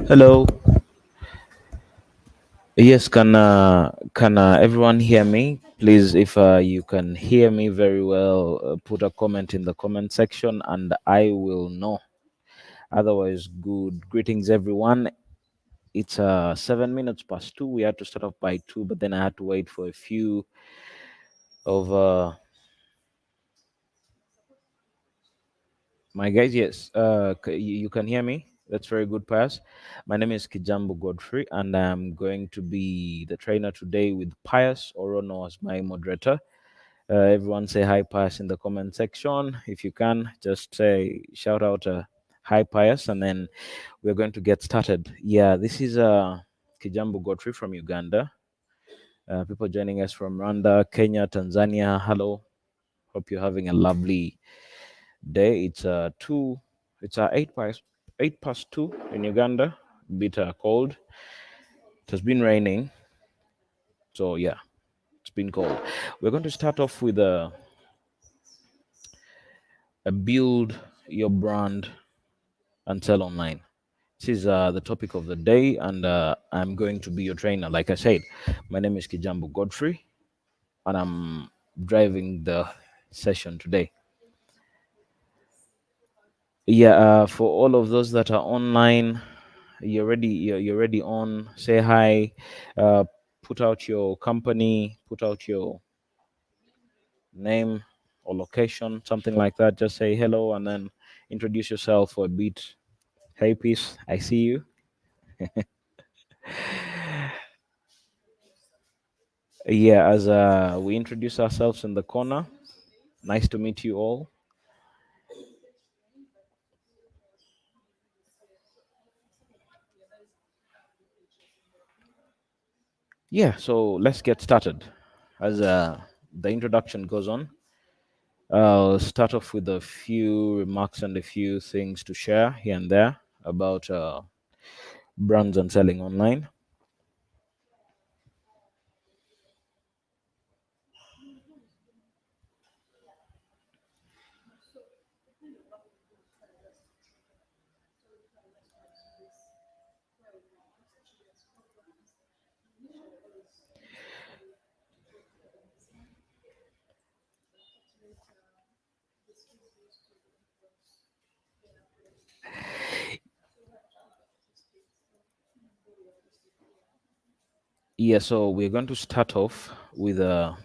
Hello. Yes, can everyone hear me? Please, if you can hear me very well, put a comment in the comment section, and I will know. Otherwise, good greetings, everyone. It's 7 minutes past two. We had to start off by two, but then I had to wait for a few of my guys. Yes, you can hear me. That's very good, Pius. My name is Kijambo Godfrey, and I'm going to be the trainer today with Pius Orono as my moderator. Everyone say hi, Pius, in the comment section. If you can, just say shout out hi, Pius, and then we're going to get started. Yeah, this is Kijambo Godfrey from Uganda. People joining us from Rwanda, Kenya, Tanzania. Hello. Hope you're having a lovely day. It's two. It's 8 past 2 in Uganda. Bit cold. It has been raining, so yeah, it's been cold. We're going to start off with a build your brand and sell online. This is the topic of the day, and I'm going to be your trainer. Like I said, my name is Kijambo Godfrey, and I'm driving the session today. Yeah, for all of those that are online, you're already on. Say hi, uh, put out your company, put out your name or location, something like that. Just say hello and then introduce yourself for a bit. Hey, peace, I see you. Yeah, as we introduce ourselves in the corner, nice to meet you all. Yeah, so let's get started. As the introduction goes on, I'll start off with a few remarks and a few things to share here and there about brands and selling online. Yeah, so we're going to start off with a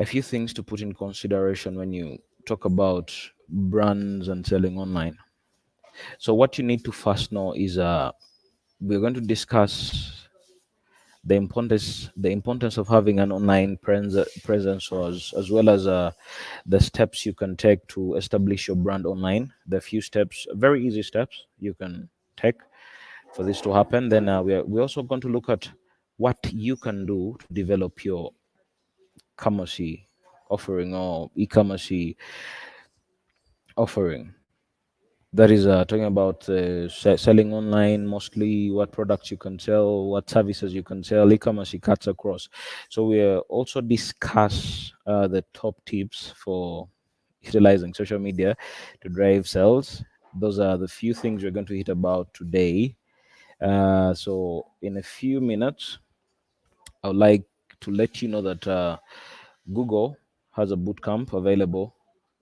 few things to put in consideration when you talk about brands and selling online. So, what you need to first know is we're going to discuss the importance of having an online presence as well as the steps you can take to establish your brand online. The few steps, very easy steps you can take for this to happen. Then we're also going to look at what you can do to develop your commerce offering or e-commerce offering. That is talking about selling online, mostly what products you can sell, what services you can sell. E-commerce cuts across. So we also discuss the top tips for utilizing social media to drive sales. Those are the few things we're going to hit about today. So in a few minutes, I would like to let you know that Google has a bootcamp available.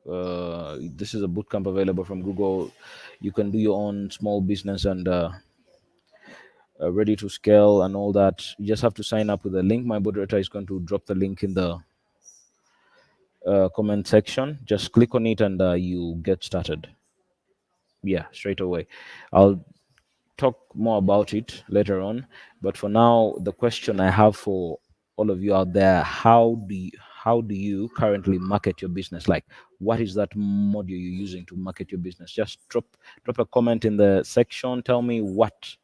This is a bootcamp available from Google. You can do your own small business and ready to scale and all that. You just have to sign up with a link. My moderator is going to drop the link in the comment section. Just click on it and you get started. Yeah, straight away. I'll talk more about it later on. But for now, the question I have for all of you out there: how do you currently market your business? Like, what is that module you're using to market your business? Just drop a comment in the section. Tell me what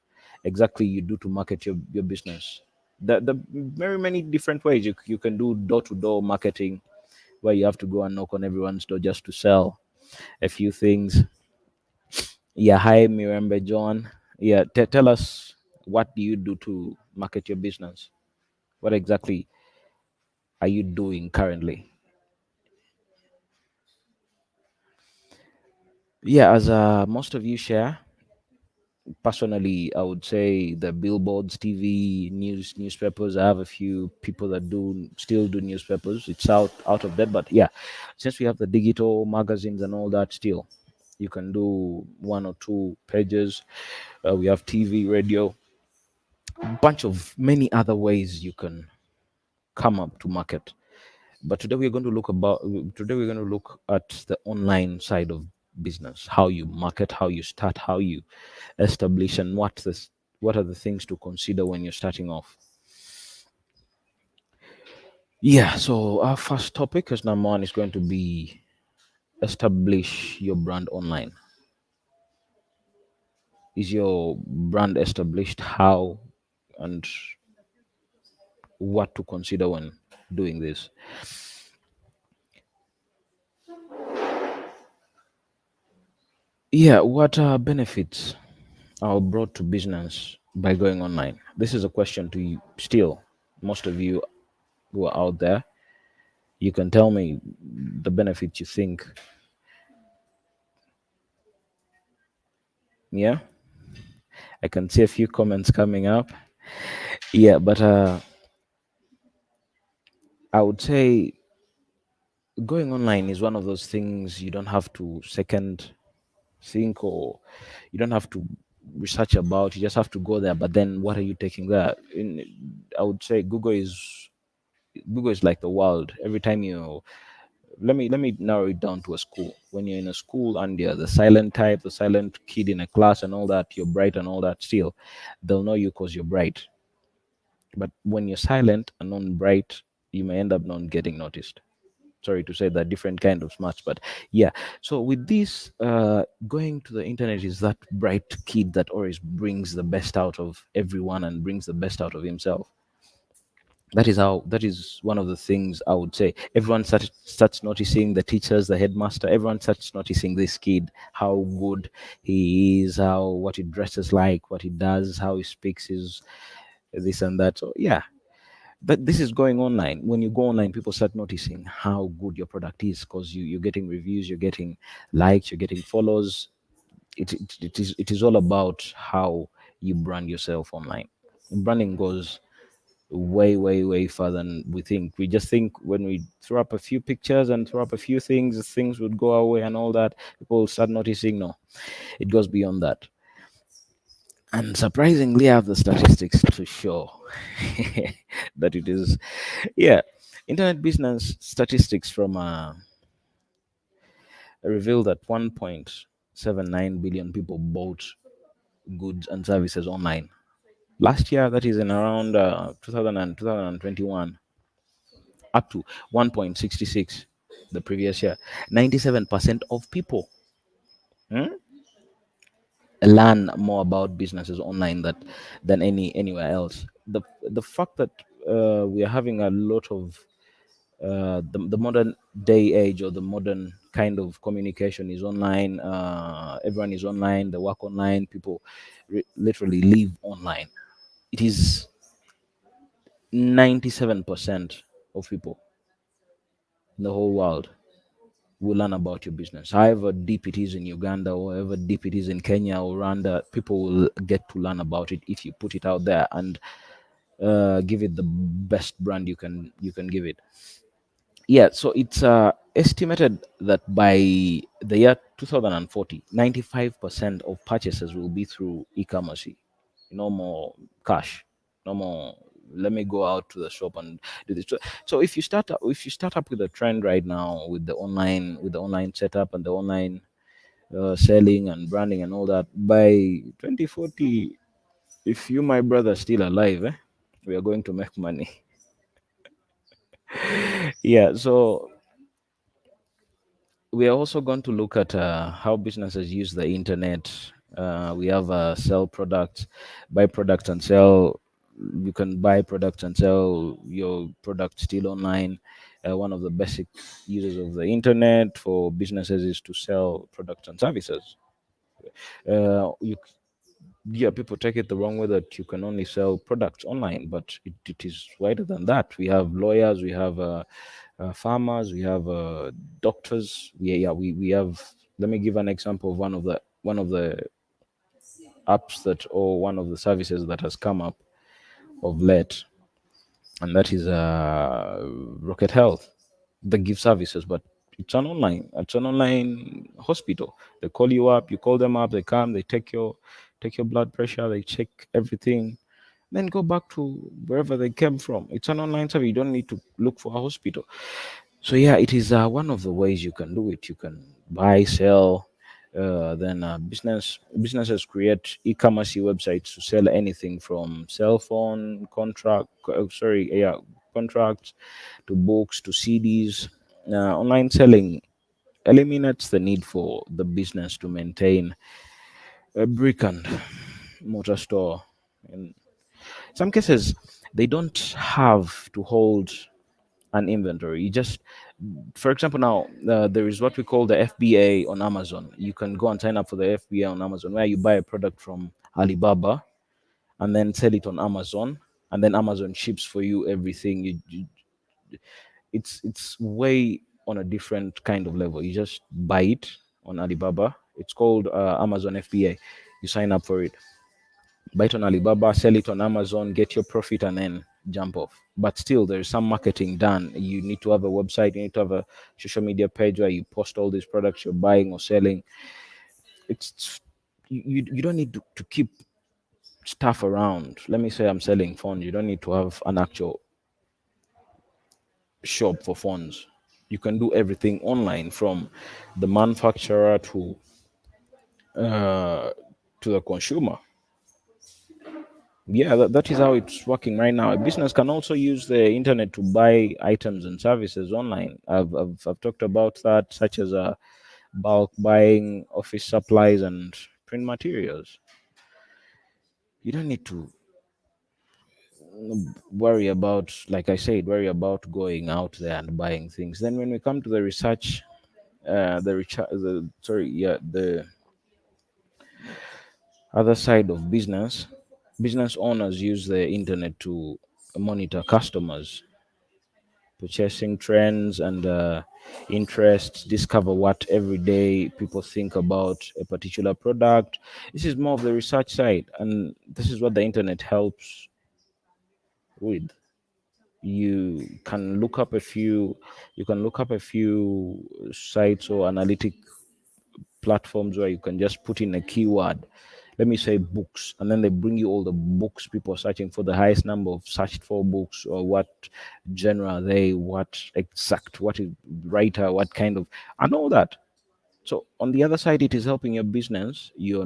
exactly you do to market your business. The very many different ways you can do door to door marketing, where you have to go and knock on everyone's door just to sell a few things. Yeah, hi Mirembe John. Yeah, tell us, what do you do to market your business? What exactly are you doing currently? Yeah, as most of you share, Personally, I would say the billboards, TV, newspapers. I have a few people that do still do newspapers. It's out of date, but yeah, since we have the digital magazines and all that, still you can do one or two pages. We have TV, radio, bunch of many other ways you can come up to market. But today we're going to look at the online side of business, how you market, how you start, how you establish, and what are the things to consider when you're starting off. Yeah, so our first topic as number one is going to be establish your brand online. Is your brand established? How and what to consider when doing this? Yeah, what are benefits are brought to business by going online? This is a question to you still. Most of you who are out there, you can tell me the benefits you think. Yeah, I can see a few comments coming up. Yeah, but I would say going online is one of those things you don't have to second think, or you don't have to research about. You just have to go there. But then, what are you taking there? I would say Google is like the world. Every time you let me narrow it down to a school. When you're in a school and you're the silent type, the silent kid in a class and all that, you're bright and all that, still they'll know you because you're bright. But when you're silent and not bright, you may end up not getting noticed. Sorry to say that, different kind of smarts, but yeah. So with this, going to the internet is that bright kid that always brings the best out of everyone and brings the best out of himself. That is one of the things I would say. Everyone starts noticing, the teachers, the headmaster, everyone starts noticing this kid, how good he is, how what he dresses like, what he does, how he speaks, is this and that. So yeah, but this is going online. When you go online, people start noticing how good your product is, because you're getting reviews, you're getting likes, you're getting follows. It is all about how you brand yourself online. Branding goes way, way, way further than we think. We just think when we throw up a few pictures and throw up a few things would go away and all that. People start noticing. No, it goes beyond that. And surprisingly, I have the statistics to show that it is. Yeah, internet business statistics from reveal that 1.79 billion people bought goods and services online last year. That is in around 2000 and 2021, up to 1.66 the previous year. 97% of people learn more about businesses online than anywhere else. The fact that we are having a lot of the modern day age, or the modern kind of communication is online. Everyone is online, they work online, people literally live online. It is 97% of people in the whole world will learn about your business. However deep it is in Uganda, or however deep it is in Kenya or Rwanda, people will get to learn about it if you put it out there and give it the best brand you can give it. Yeah, so it's estimated that by the year 2040, 95% of purchases will be through e-commerce. No more cash, no more. Let me go out to the shop and do this. So if you start up with a trend right now, with the online setup and the online selling and branding and all that, by 2040, if you, my brother, still alive, we are going to make money. Yeah, so we are also going to look at how businesses use the internet. We have sell products, buy products and sell. You can buy products and sell your product still online. One of the basic uses of the internet for businesses is to sell products and services. You Yeah, people take it the wrong way that you can only sell products online, but it is wider than that. We have lawyers, we have farmers, we have doctors. We have. Let me give an example of one of the apps that, or one of the services that has come up of late, and that is Rocket Health. They give services, but it's an online hospital. They call you up, you call them up, they come, they take your blood pressure, they check everything, then go back to wherever they came from. It's an online service. You don't need to look for a hospital. So yeah, it is one of the ways you can do it. You can buy, sell. Then businesses create e-commerce websites to sell anything from cell phone contracts to books to CDs. Online selling eliminates the need for the business to maintain a brick and mortar store. In some cases, they don't have to hold an inventory. You just, for example, now there is what we call the FBA on Amazon. You can go and sign up for the FBA on Amazon, where you buy a product from Alibaba and then sell it on Amazon, and then Amazon ships for you everything. It's way on a different kind of level. You just buy it on Alibaba. It's called Amazon FBA. You sign up for it, buy it on Alibaba, sell it on Amazon, get your profit, and then jump off. But still, there is some marketing done. You need to have a website, you need to have a social media page where you post all these products you're buying or selling. It's you don't need to keep stuff around. Let me say I'm selling phones. You don't need to have an actual shop for phones. You can do everything online, from the manufacturer uh, to the consumer. Yeah, that is how it's working right now. A business can also use the internet to buy items and services online. I've talked about that, such as bulk buying, office supplies, and print materials. You don't need to worry about, like I said, worry about going out there and buying things. Then when we come to the research, the other side of business owners use the internet to monitor customers purchasing trends and interests, discover what everyday people think about a particular product. This is more of the research side, and this is what the internet helps with. You can look up a few, you can look up a few sites or analytic platforms where you can just put in a keyword. Let me say books, and then they bring you all the books people are searching for, the highest number of searched for books, or what genre are they, what exact, what is writer, what kind of, and all that. So on the other side, it is helping your business. You're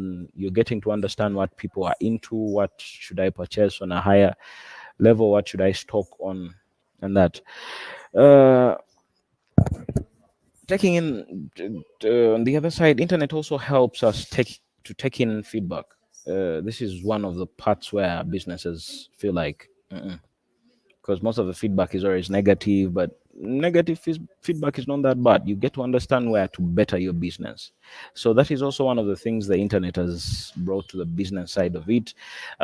getting to understand what people are into, what should I purchase on a higher level, what should I stock on, and that. Uh, taking in on the other side, internet also helps us take in feedback. This is one of the parts where businesses feel like, because most of the feedback is always negative, but feedback is not that bad. You get to understand where to better your business. So that is also one of the things the internet has brought to the business side of it.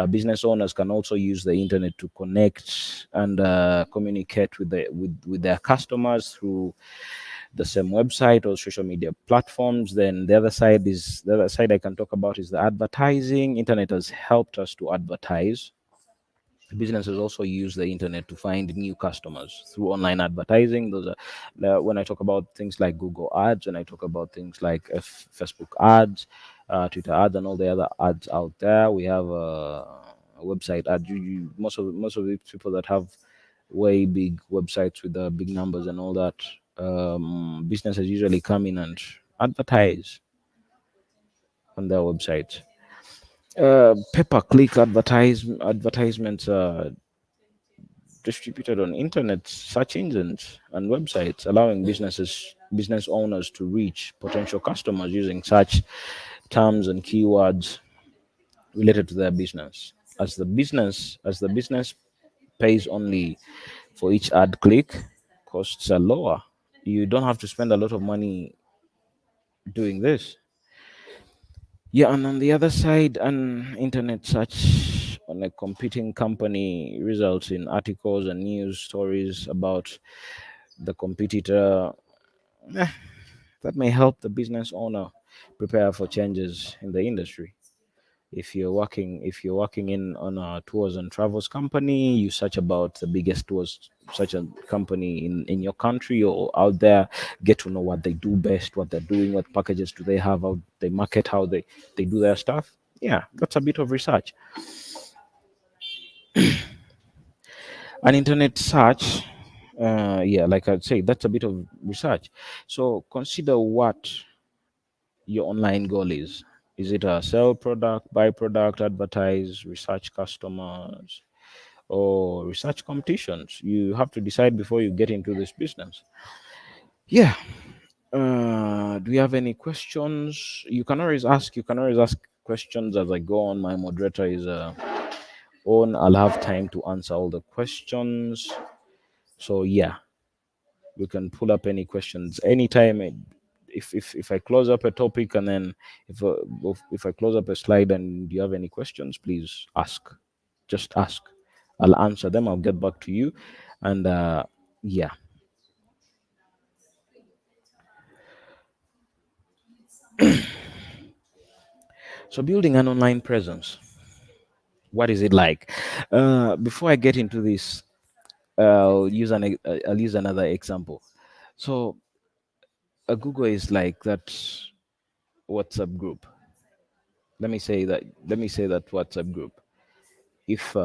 Business owners can also use the internet to connect and communicate with their customers through the same website or social media platforms. Then the other side I can talk about is the advertising. Internet has helped us to advertise. Businesses also use the internet to find new customers through online advertising. Those are when I talk about things like Google ads, and I talk about things like Facebook ads, Twitter ads, and all the other ads out there. We have a website ad. Most of the people that have way big websites with the big numbers and all that, businesses usually come in and advertise on their websites. Pay-per-click advertisements are distributed on internet search engines and websites, allowing business owners to reach potential customers using search terms and keywords related to their business. As the business pays only for each ad click, costs are lower. You don't have to spend a lot of money doing this. Yeah, and on the other side, an internet search on a competing company results in articles and news stories about the competitor. Eh, that may help the business owner prepare for changes in the industry. If you're working in on a tours and travels company, you search about the biggest tours such a company in your country or out there, get to know what they do best, what they're doing, what packages do they have, how they market, how they do their stuff. Yeah, that's a bit of research. An internet search, yeah, like I'd say, that's a bit of research. So consider what your online goal is. Is it a sell product, buy product, advertise, research customers, or research competitions? You have to decide before you get into this business. Yeah. Do you have any questions? You can always ask questions as I go on. My moderator is on. I'll have time to answer all the questions. So yeah, we can pull up any questions anytime. If I close up a topic and then if I close up a slide and you have any questions, please ask. Just ask. I'll answer them. I'll get back to you. And yeah. So building an online presence. What is it like? Before I get into this, I'll use another example. So a Google is like that WhatsApp group. Let me say that WhatsApp group. If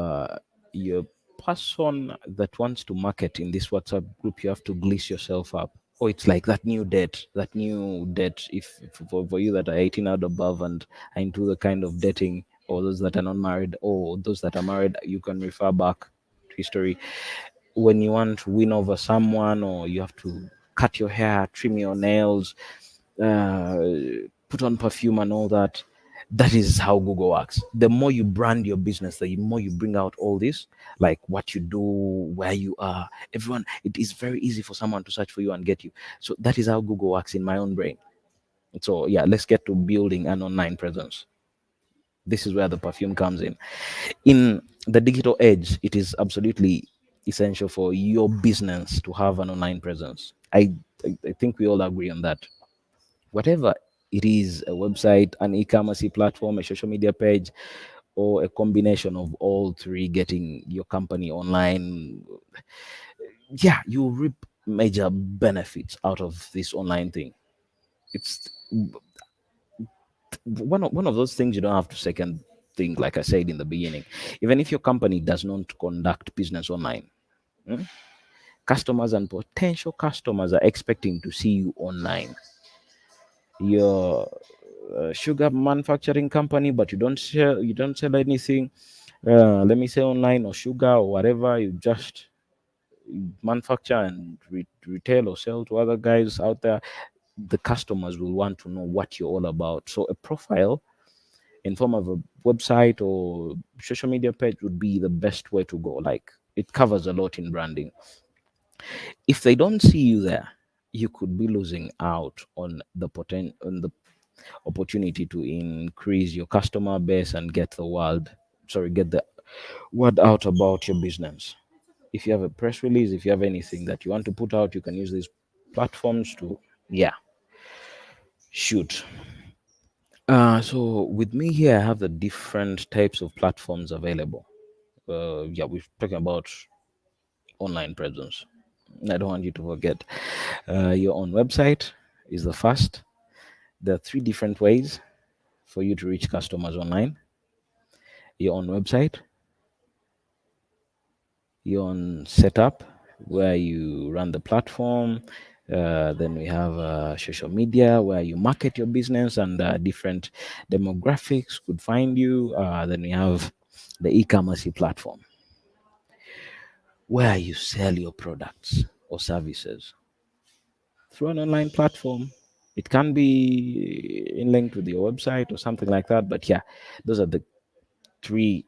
you're a person that wants to market in this WhatsApp group, you have to gliss yourself up. Oh, it's like that new date. If for you that are 18 and above and are into the kind of dating, or those that are not married, or those that are married, you can refer back to history. When you want to win over someone, or you have to cut your hair, trim your nails, uh, put on perfume and all that. That is how Google works. The more you brand your business, the more you bring out all this, like what you do, where you are, everyone, it is very easy for someone to search for you and get you. So that is how Google works in my own brain. So yeah, let's get to building an online presence. This is where the perfume comes in. In the digital age, it is absolutely essential for your business to have an online presence. I think we all agree on that. Whatever it is, a website, an e-commerce platform, a social media page, or a combination of all three, getting your company online, yeah, you reap major benefits out of this online thing. It's one of those things you don't have to second think, like I said in the beginning. Even if your company does not conduct business online, mm, customers and potential customers are expecting to see you online. Your sugar manufacturing company, but you don't sell anything. Let me say online or sugar or whatever. You just manufacture and retail or sell to other guys out there. The customers will want to know what you're all about. So a profile in form of a website or social media page would be the best way to go. Like, it covers a lot in branding. If they don't see you there, you could be losing out on the opportunity to increase your customer base and get the word out about your business. If you have a press release, if you have anything that you want to put out, you can use these platforms to, yeah, shoot. So with me here, I have the different types of platforms available. Yeah, we're talking about online presence. I don't want you to forget. Your own website is the first. There are three different ways for you to reach customers online: your own website, your own setup where you run the platform. Then we have social media where you market your business and different demographics could find you. Then we have the e-commerce platform where you sell your products or services through an online platform. It can be in linked with your website or something like that. But yeah, those are the three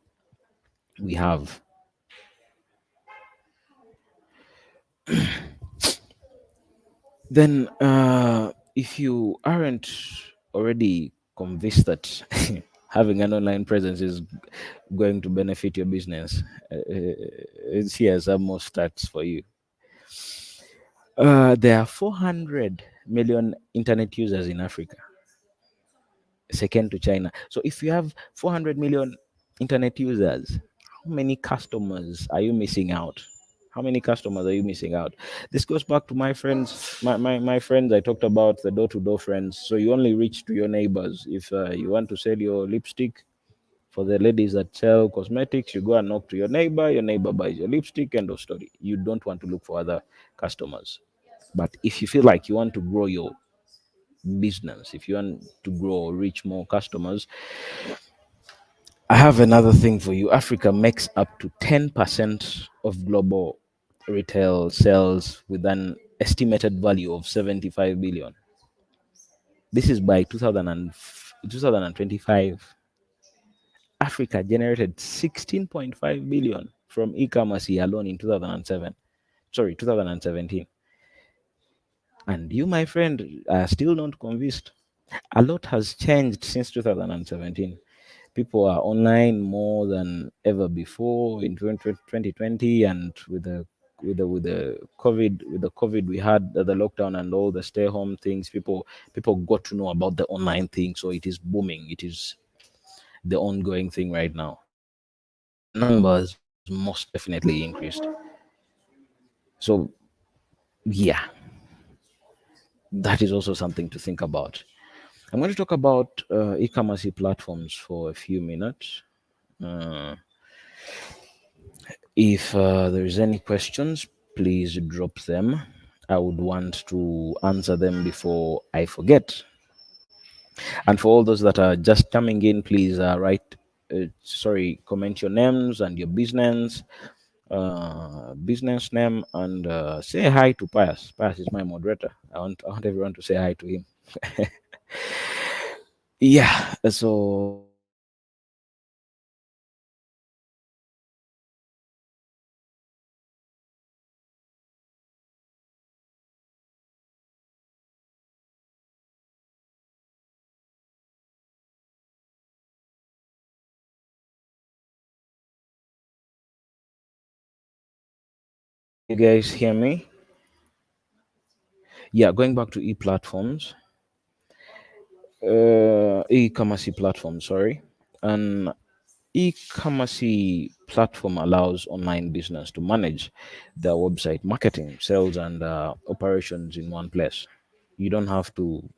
we have. Then, if you aren't already convinced that having an online presence is going to benefit your business, here's some more stats for you. There are 400 million internet users in Africa. second to China. So if you have 400 million internet users, how many customers are you missing out? How many customers are you missing out? This goes back to my friends, my friends. I talked about the door-to-door friends. So you only reach to your neighbors. If you want to sell your lipstick, for the ladies that sell cosmetics, you go and knock to your neighbor buys your lipstick, end of story. You don't want to look for other customers. But if you feel like you want to grow your business, if you want to grow or reach more customers, I have another thing for you. Africa makes up to 10% of global retail sales with an estimated value of 75 billion. This is by 2025. Africa generated 16.5 billion from e-commerce alone in 2007. Sorry, 2017. And you, my friend, are still not convinced. A lot has changed since 2017. People are online more than ever before in 2020, and with the COVID we had, the lockdown and all the stay home things, people got to know about the online thing. So it is booming. It is the ongoing thing right now. The numbers most definitely increased. So yeah, that is also something to think about. I'm going to talk about e-commerce platforms for a few minutes. Uh, if there is any questions, please drop them. I would want to answer them before I forget. And for all those that are just coming in, please comment your names and your business name, and say hi to Pius. Pius is my moderator. I want everyone to say hi to him. Yeah. So can you guys hear me? Yeah. Going back to e-commerce platform. Sorry, an e-commerce platform allows online business to manage their website marketing, sales, and operations in one place. You don't have to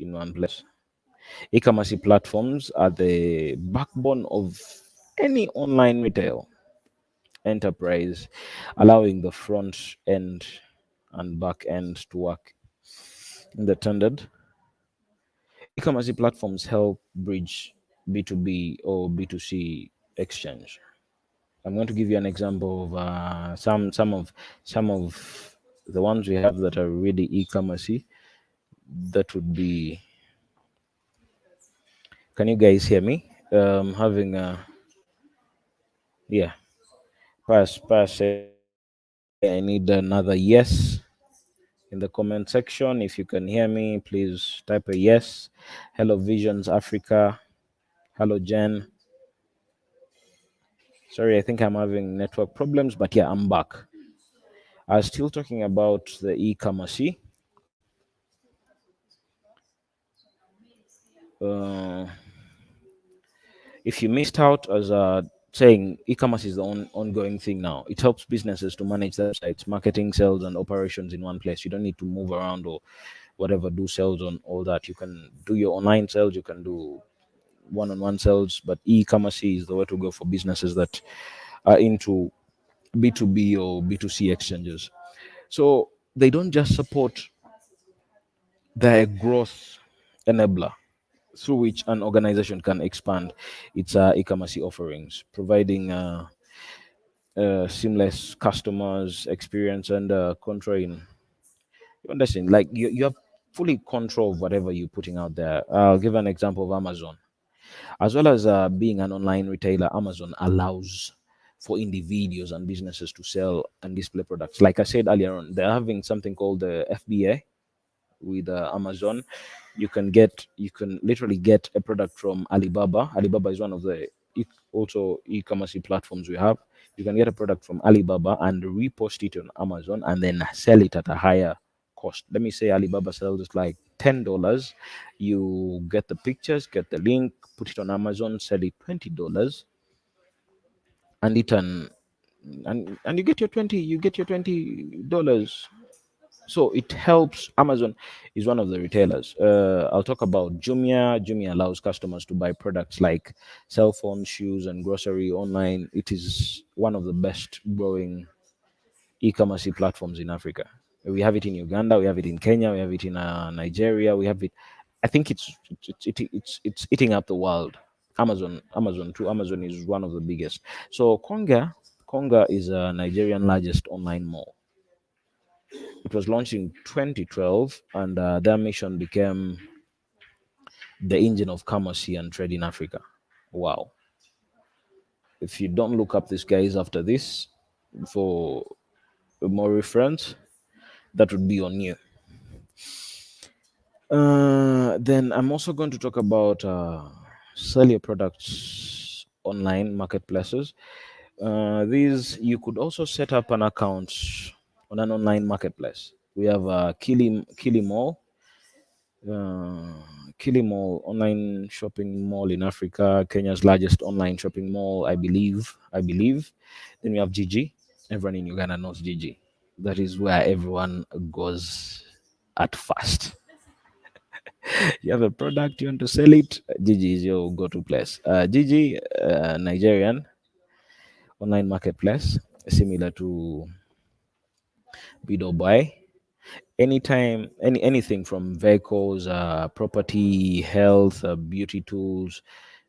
in one place. E-commerce platforms are the backbone of any online retail enterprise, allowing the front end and back end to work in the tandem. E-commerce platforms help bridge B2B or B2C exchange. I'm going to give you an example of some of the ones we have that are really e-commerce. That would be. Can you guys hear me? Having a yeah. Pass. I need another yes in the comment section. If you can hear me, please type a yes. Hello, Visions Africa. Hello, Jen. Sorry, I think I'm having network problems, but yeah, I'm back. I was still talking about the e-commerce. Uh, if you missed out, as saying, e-commerce is the ongoing thing now. It helps businesses to manage their sites, marketing, sales, and operations in one place. You don't need to move around or whatever, do sales on all that. You can do your online sales, you can do one-on-one sales, but e-commerce is the way to go for businesses that are into B2B or B2C exchanges. So they don't just support their growth enabler through which an organization can expand its e-commerce offerings, providing seamless customers experience and controlling. You understand? Like you have fully control of whatever you're putting out there. I'll give an example of Amazon. As well as being an online retailer, Amazon allows for individuals and businesses to sell and display products. Like I said earlier on, they're having something called the FBA with Amazon. You can literally get a product from Alibaba. Alibaba is one of the also e-commerce platforms we have. You can get a product from Alibaba and repost it on Amazon and then sell it at a higher cost. Let me say Alibaba sells it like $10. You get the pictures, get the link, put it on Amazon, sell it $20, and it and you get your $20. So it helps. Amazon is one of the retailers. I'll talk about Jumia. Jumia allows customers to buy products like cell phones, shoes, and grocery online. It is one of the best growing e-commerce platforms in Africa. We have it in Uganda, we have it in Kenya, we have it in Nigeria, we have it. I think it's eating up the world. Amazon too. Amazon is one of the biggest. So Konga is a Nigerian largest online mall. It was launched in 2012, and their mission became the engine of commerce and trade in Africa. Wow. If you don't look up these guys after this for more reference, that would be on you. Then I'm also going to talk about sell your products online marketplaces. These you could also set up an account on an online marketplace. We have Kilimall, uh, Kilimall online shopping mall in Africa, Kenya's largest online shopping mall, I believe. Then we have Gigi. Everyone in Uganda knows Gigi. That is where everyone goes at first. You have a product, you want to sell it, Gigi is your go-to place. Gigi, Nigerian online marketplace, similar to Bid or Buy. Anytime, anything from vehicles, property, health, beauty tools,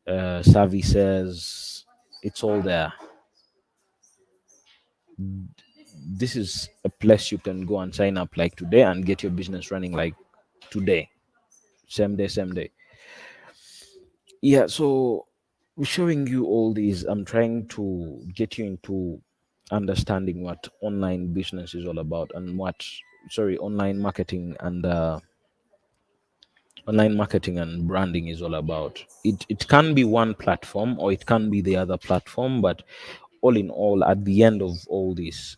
services, it's all there. This is a place you can go and sign up like today and get your business running like today, same day. Yeah, so showing you all these, I'm trying to get you into understanding what online business is all about and online marketing and branding is all about. It can be one platform or it can be the other platform, but all in all, at the end of all this,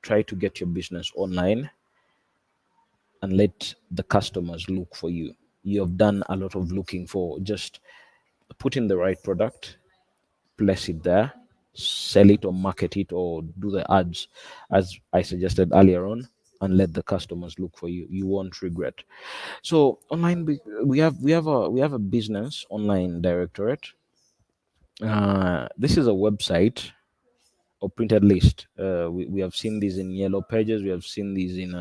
try to get your business online and let the customers look for you. You have done a lot of looking for. Just put in the right product, place it there, sell it or market it or do the ads as I suggested earlier on, and let the customers look for you. You won't regret. So online, we have a business online directorate. This is a website or printed list. We have seen these in yellow pages. We have seen these in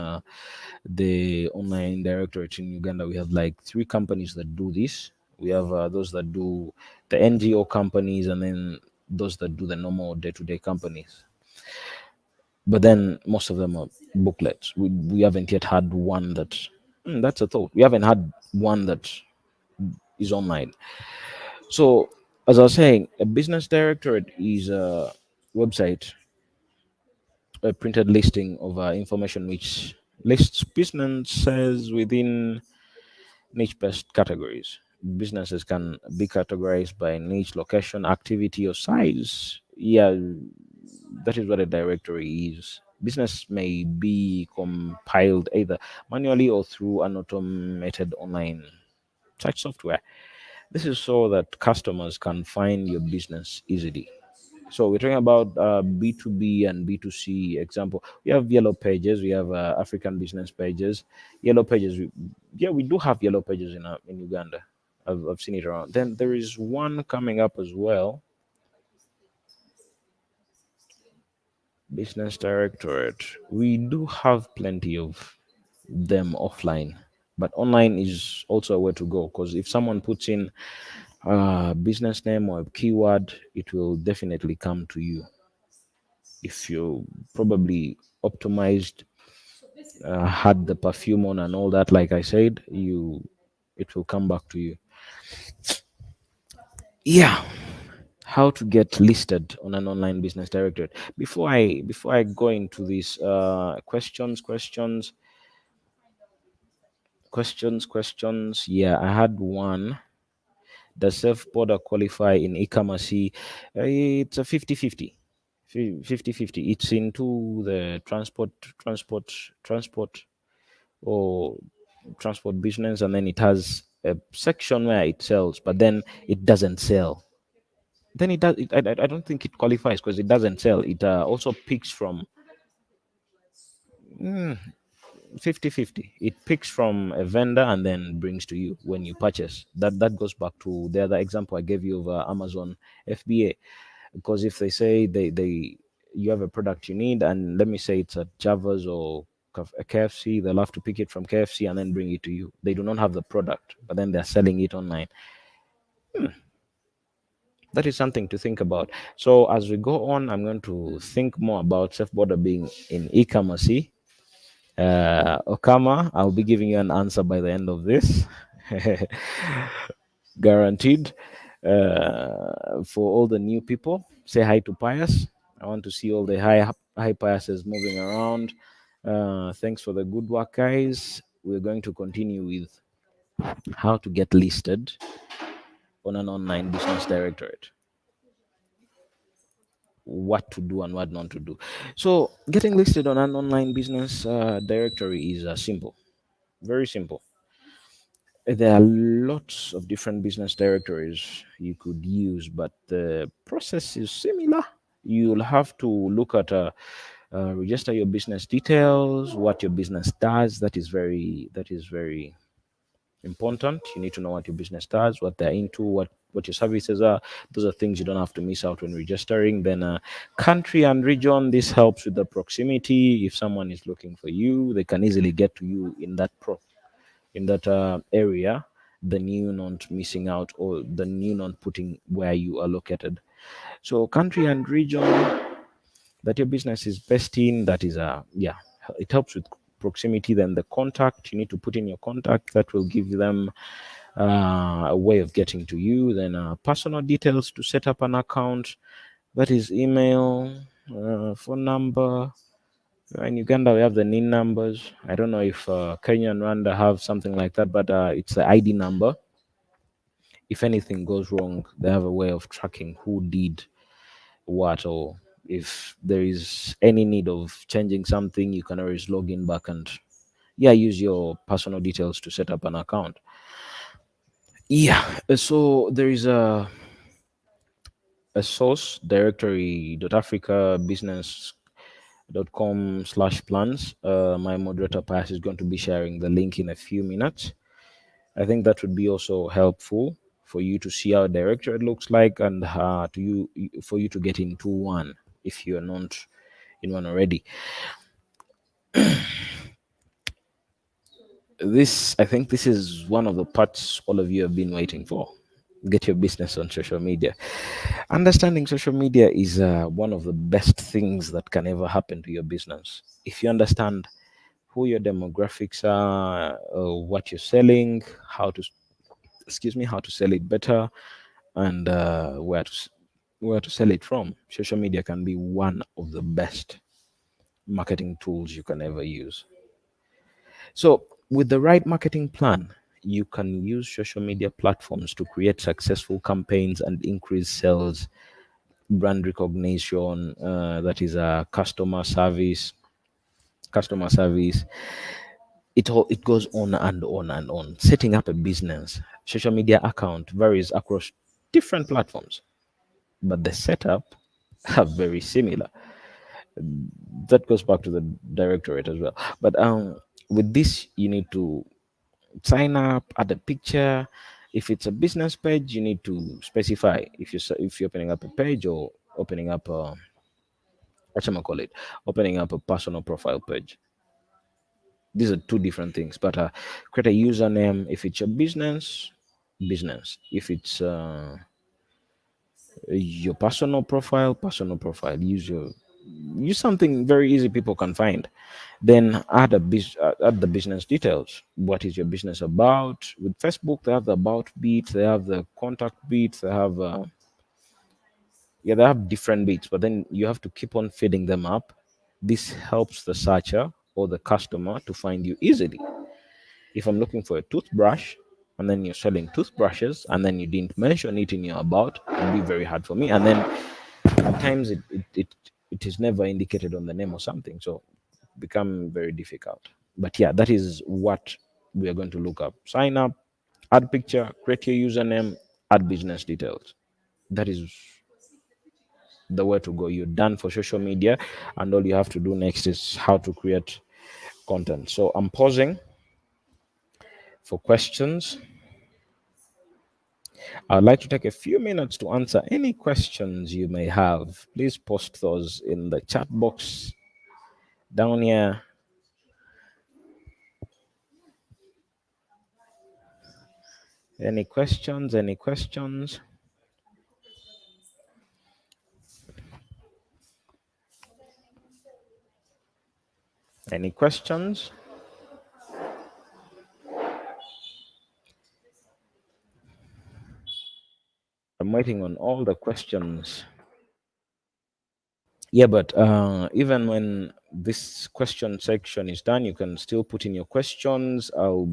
the online directorate in Uganda. We have like three companies that do this. We have those that do the NGO companies, and then those that do the normal day-to-day companies. But then most of them are booklets. We haven't yet had one that. That's a thought. We haven't had one that is online. So, as I was saying, a business directorate is a website, a printed listing of information which lists businesses within niche based categories. Businesses can be categorized by niche, location, activity, or size. Yeah, that is what a directory is. Business may be compiled either manually or through an automated online search software. This is so that customers can find your business easily. So we're talking about B2B and B2C example. We have yellow pages. We have African business pages. Yellow pages. Yeah, we do have yellow pages in Uganda. I've seen it around. Then there is one coming up as well. Business Directorate. We do have plenty of them offline, but online is also a way to go because if someone puts in a business name or a keyword, it will definitely come to you. If you probably optimized, had the perfume on and all that, like I said, it will come back to you. Yeah, how to get listed on an online business directory. Before I go into these questions, yeah, I had one. Does self border qualify in e-commerce? It's a 50-50. 50-50. It's into the transport transport or transport business, and then it has a section where it sells, but then it doesn't sell. Then it does. I don't think it qualifies because it doesn't sell. It also picks from 50-50. It picks from a vendor and then brings to you when you purchase. That goes back to the other example I gave you of Amazon FBA. Because if they say they you have a product you need, and let me say it's at Java's or a KFC, they'll have to pick it from KFC and then bring it to you. They do not have the product, but then they're selling it online. That is something to think about. So as we go on, I'm going to think more about self border being in e-commerce. Okama, I'll be giving you an answer by the end of this, guaranteed. For all the new people, say hi to Pius. I want to see all the high Piuses moving around. Thanks for the good work, guys. We're going to continue with how to get listed on an online business directorate, what to do and what not to do. So, getting listed on an online business directory is simple, very simple. There are lots of different business directories you could use, but the process is similar. You'll have to look at register your business details, what your business does. That is very important. You need to know what your business does, what they're into, what your services are. Those are things you don't have to miss out when registering. Then country and region. This helps with the proximity. If someone is looking for you, they can easily get to you in that area, then you not missing out, or then you not putting where you are located. So country and region that your business is based in, that is yeah, it helps with proximity. Then the contact, you need to put in your contact, that will give them a way of getting to you. Then personal details to set up an account, that is email, phone number. In Uganda, we have the NIN numbers. I don't know if Kenya and Rwanda have something like that, but it's the ID number. If anything goes wrong, they have a way of tracking who did what, or if there is any need of changing something, you can always log in back and, yeah, use your personal details to set up an account. Yeah, so there is a source directory.africa business.com/plans. My moderator Pius is going to be sharing the link in a few minutes. I think that would be also helpful for you to see how a directorate looks like, and for you to get into one if you're not in one already. I think this is one of the parts all of you have been waiting for. Get your business on social media. Understanding social media is one of the best things that can ever happen to your business. If you understand who your demographics are, what you're selling, how to sell it better, and where to sell it from, social media can be one of the best marketing tools you can ever use. So, with the right marketing plan, you can use social media platforms to create successful campaigns and increase sales, brand recognition, that is a customer service. It goes on and on and on. Setting up a business social media account varies across different platforms, but the setup are very similar. That goes back to the directorate as well. But with this, you need to sign up, add a picture. If it's a business page, you need to specify if you're opening up a page or opening up what shall I call it, opening up a personal profile page. These are two different things. But create a username if it's your business. If it's your personal profile, use your use something very easy people can find. Then add the business details. What is your business about? With Facebook, they have the about bit, they have the contact bit, they have yeah, they have different bits, but then you have to keep on feeding them up. This helps the searcher or the customer to find you easily. If I'm looking for a toothbrush and then you're selling toothbrushes and then you didn't mention it in your about, it'll be very hard for me. And then at times it is never indicated on the name or something. So become very difficult. But yeah, that is what we are going to look up. Sign up, add picture, create your username, add business details. That is the way to go. You're done for social media, and all you have to do next is how to create content. So I'm pausing for questions. I'd like to take a few minutes to answer any questions you may have. Please post those in the chat box down here. Any questions? Any questions? Any questions? I'm waiting on all the questions. Yeah, but even when this question section is done, you can still put in your questions. I'll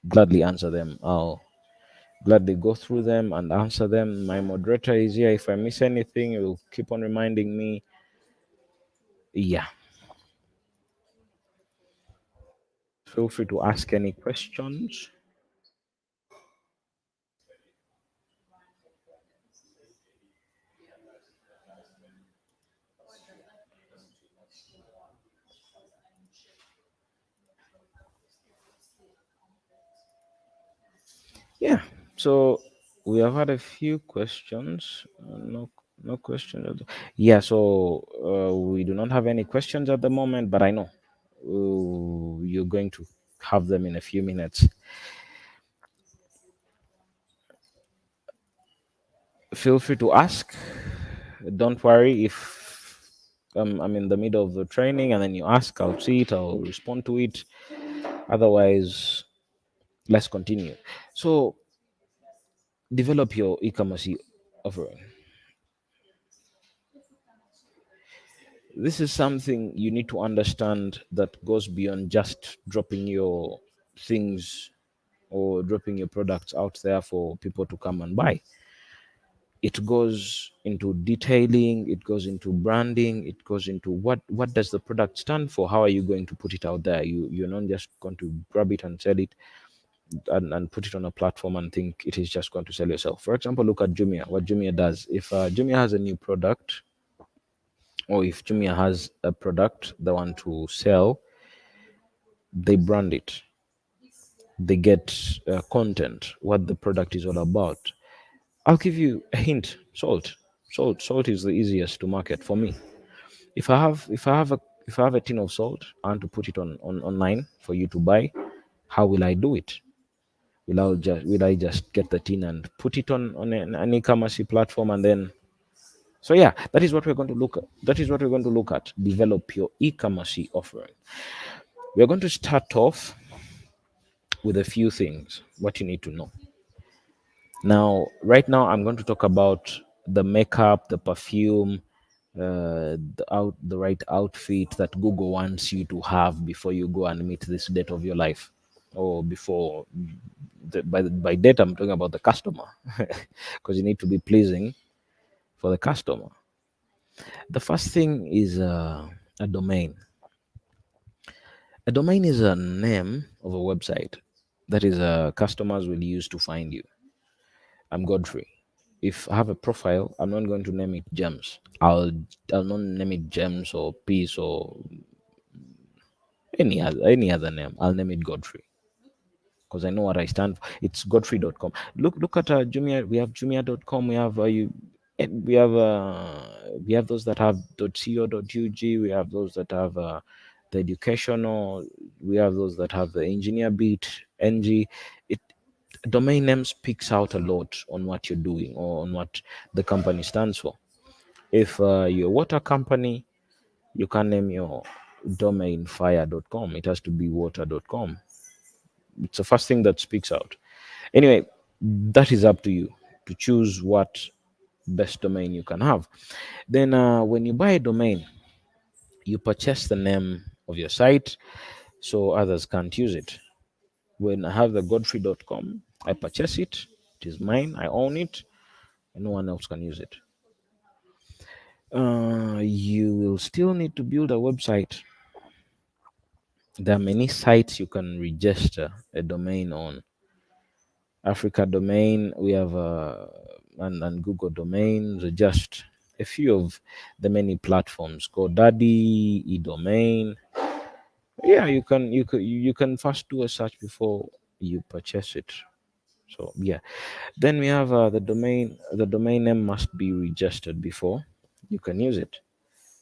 gladly answer them. I'll gladly go through them and answer them. My moderator is here. If I miss anything, he will keep on reminding me. Yeah. Feel free to ask any questions. Yeah. So we have had a few questions. No questions. Yeah. So we do not have any questions at the moment, but I know you're going to have them in a few minutes. Feel free to ask. Don't worry if I'm in the middle of the training and then you ask, I'll see it, I'll respond to it. Otherwise, let's continue. So, develop your e-commerce offering. This is something you need to understand that goes beyond just dropping your things or dropping your products out there for people to come and buy. It goes into detailing, it goes into branding, it goes into what does the product stand for, how are you going to put it out there. You're not just going to grab it and sell it and put it on a platform and think it is just going to sell yourself. For example, look at Jumia. What Jumia does, if Jumia has a new product, or if Jumia has a product they want to sell, they brand it. They get content, what the product is all about. I'll give you a hint. Salt is the easiest to market for me. If I have a tin of salt, I want to put it on online for you to buy. How will I do it? Will I just get the tin and put it on an e-commerce platform, and then so yeah, that is what we're going to look at. That is what we're going to look at. Develop your e-commerce offering. We're going to start off with a few things. What you need to know. Now, right now, I'm going to talk about the makeup, the perfume, the right outfit that Google wants you to have before you go and meet this date of your life, or before. By date, I'm talking about the customer, because you need to be pleasing for the customer. The first thing is a domain. A domain is a name of a website that is customers will use to find you. I'm Godfrey. If I have a profile, I'm not going to name it Gems. I'll not name it Gems or Peace or any other name. I'll name it Godfrey because I know what I stand for. It's Godfrey.com. Look at Jumia. We have Jumia.com. We have we have those that have .co.ug. We have those that have the educational. We have those that have the engineer bit ng. It Domain name speaks out a lot on what you're doing or on what the company stands for. If you're a water company, You can't name your domain fire.com. It has to be water.com. It's the first thing that speaks out. Anyway, that is up to you to choose what best domain you can have. Then, when you buy a domain, you purchase the name of your site so others can't use it. When I have the godfrey.com, I purchase it. It is mine. I own it, and no one else can use it. You will still need to build a website. There are many sites you can register a domain on. Africa domain, we have and Google domains, just a few of the many platforms. GoDaddy, eDomain. Yeah, you can first do a search before you purchase it. So yeah, then we have the domain. The domain name must be registered before you can use it.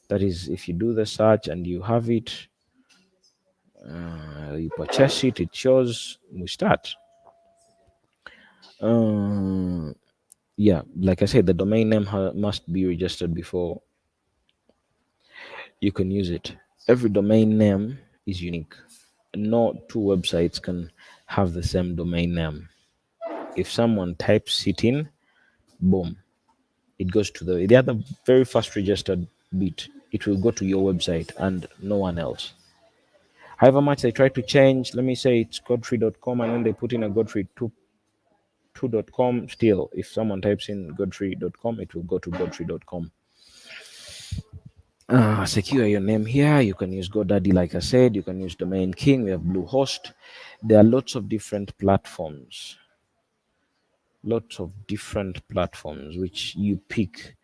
That is, if you do the search and you have it, you purchase it. It shows. We start. Uh, yeah, like I said, the domain name must be registered before you can use it. Every domain name is unique. No two websites can have the same domain name. If someone types it in, boom, it goes to the other very first registered bit. It will go to your website and no one else. However much they try to change, let me say it's godfrey.com and then they put in a godfrey2.com, still, if someone types in godfrey.com, it will go to godfrey.com. Secure your name here. You can use GoDaddy, like I said. You can use Domain King. We have Bluehost. There are lots of different platforms. Lots of different platforms which you pick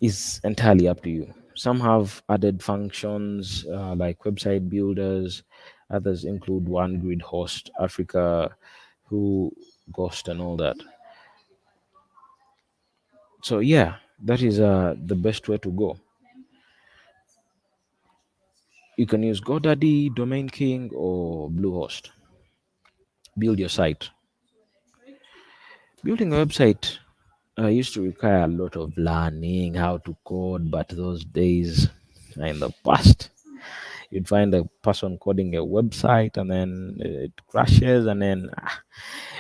is entirely up to you. Some have added functions like website builders. Others include One Grid Host, Africa, Who, Ghost, and all that. So yeah, that is the best way to go. You can use GoDaddy, Domain King, or Bluehost. Build your site. Building a website used to require a lot of learning how to code, but those days are in the past. You'd find a person coding a website and then it crashes, and then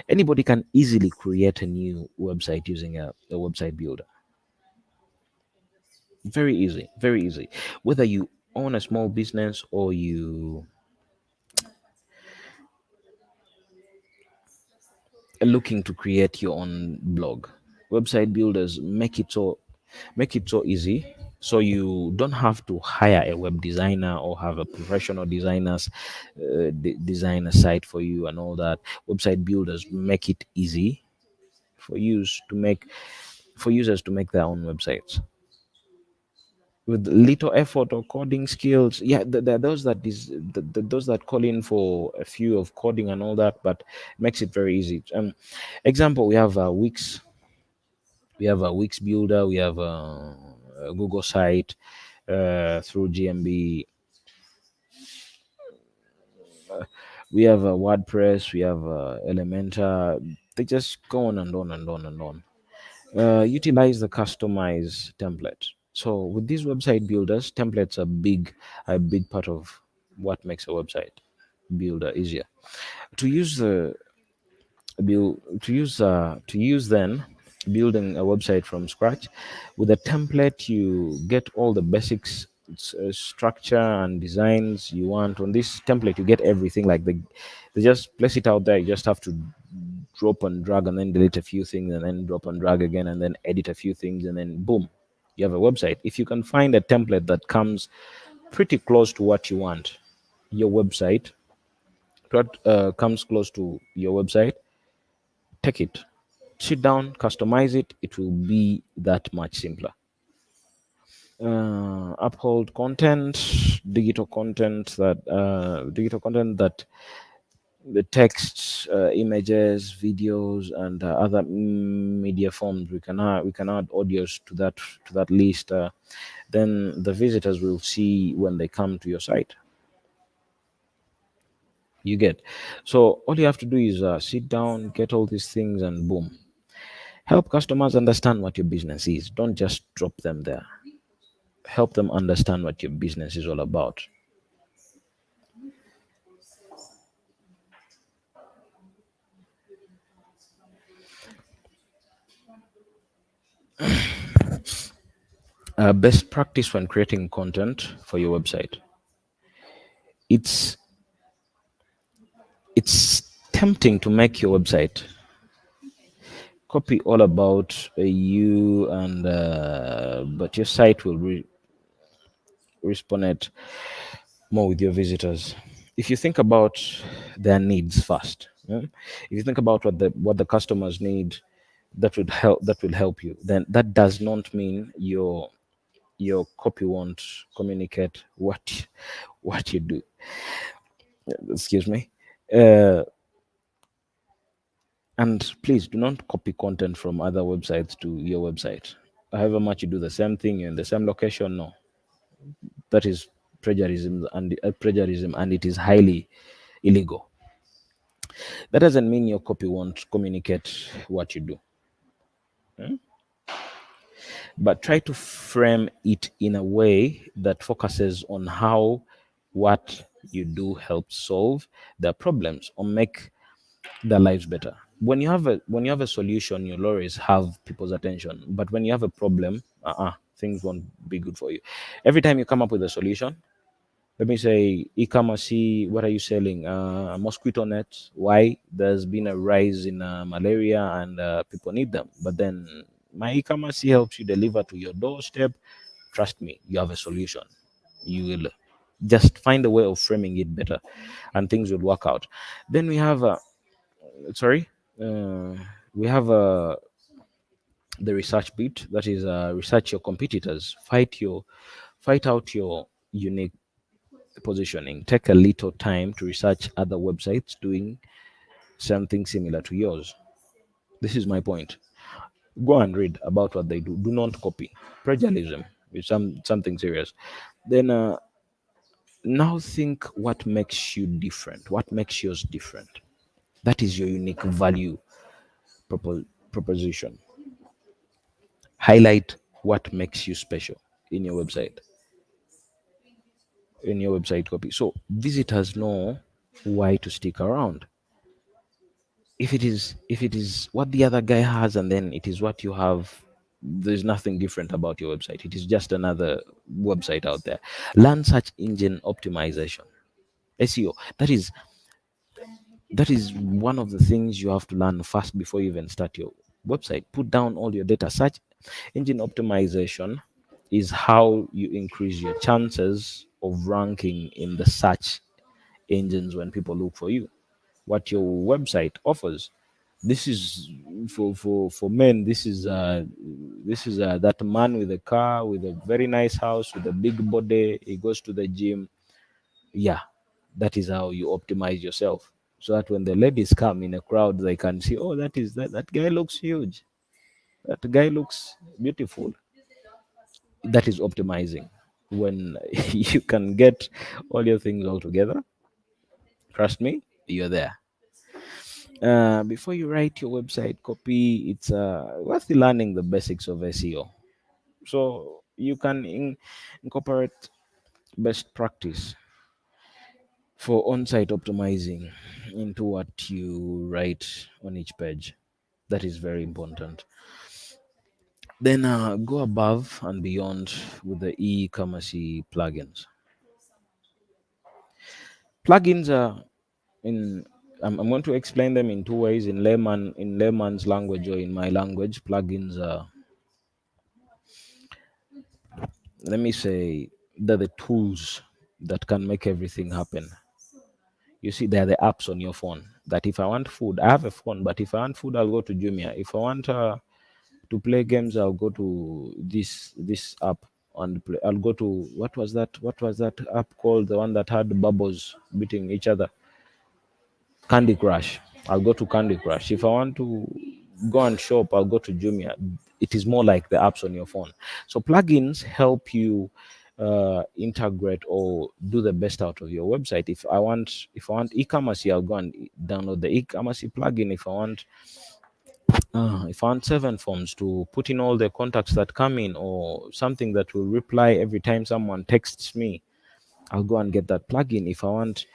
anybody can easily create a new website using a website builder. Very easy, very easy. Whether you own a small business or you are looking to create your own blog, website builders make it so easy, so you don't have to hire a web designer or have a professional designers design a site for you and all that. Website builders make it easy for users to make their own websites with little effort or coding skills. Yeah, there are those those that call in for a few of coding and all that, but makes it very easy. Example, we have Wix. We have a Wix builder. We have a Google site through GMB. We have a WordPress. We have Elementor. They just go on and on and on and on. Utilize the customize template. So with these website builders, templates are a big part of what makes a website builder easier. To use the build to use then building a website from scratch with a template, you get all the basics, structure and designs you want. On this template you get everything, like they just place it out there. You just have to drop and drag and then delete a few things and then drop and drag again and then edit a few things and then boom, you have a website. If you can find a template that comes pretty close to what you want your website, what comes close to your website, take it, sit down, customize it. It will be that much simpler. Uphold content, digital content that the texts, images, videos, and other media forms. We can add audios to that list. Then the visitors will see when they come to your site. You get. So all you have to do is sit down, get all these things, and boom. Help customers understand what your business is. Don't just drop them there. help them understand what your business is all about. Best practice when creating content for your website. It's it's tempting to make your website copy all about you, and but your site will resonate more with your visitors if you think about their needs first. Yeah? If you think about what the customers need, that will help you. Then that does not mean your copy won't communicate what you do. Excuse me. uh, and please do not copy content from other websites to your website. However much you do the same thing, you're in the same location, no, that is plagiarism, and it is highly illegal. That doesn't mean your copy won't communicate what you do, but try to frame it in a way that focuses on how what you do helps solve their problems or make their lives better. When you have a solution, you'll always have people's attention. But when you have a problem, things won't be good for you. Every time you come up with a solution, let me say e-commerce, what are you selling? Mosquito nets. Why? There's been a rise in malaria, and people need them. But then my e-commerce helps you deliver to your doorstep. Trust me, you have a solution. You will just find a way of framing it better, and things will work out. Then we have sorry uh, we have the research bit. That is, research your competitors, fight out your unique positioning. Take a little time to research other websites doing something similar to yours. This is my point. Go and read about what they do. Do not copy. Plagiarism is something serious. Then now think what makes you different. What makes yours different? That is your unique value proposition. Highlight what makes you special in your website copy, so visitors know why to stick around. If it is what the other guy has and then it is what you have, there's nothing different about your website. It is just another website out there. Learn search engine optimization, SEO. That is one of the things you have to learn first before you even start your website. Put down all your data. Search engine optimization is how you increase your chances of ranking in the search engines when people look for you. What your website offers. This is for men. This is that man with a car, with a very nice house, with a big body. He goes to the gym. Yeah, that is how you optimize yourself, so that when the ladies come in a crowd, they can see, oh, that guy looks huge, that guy looks beautiful. That is optimizing. When you can get all your things all together, trust me, you're there. Before you write your website copy, it's worth learning the basics of SEO, so you can incorporate best practice for on-site optimizing into what you write on each page. That is very important. Then go above and beyond with the e-commerce plugins. Plugins are in. I'm going to explain them in two ways: in layman's language or in my language. Plugins are, let me say, they're the tools that can make everything happen. You see, they're the apps on your phone. That if I want food, I have a phone, but if I want food, I'll go to Jumia. If I want to play games, I'll go to this app and play. I'll go to, what was that app called, the one that had bubbles beating each other? Candy Crush. I'll go to Candy Crush. If I want to go and shop, I'll go to Jumia. It is more like the apps on your phone. So plugins help you integrate or do the best out of your website. If I want e-commerce, I'll go and download the e-commerce plugin. If I want If I want 7 forms to put in all the contacts that come in, or something that will reply every time someone texts me, I'll go and get that plugin. If I want,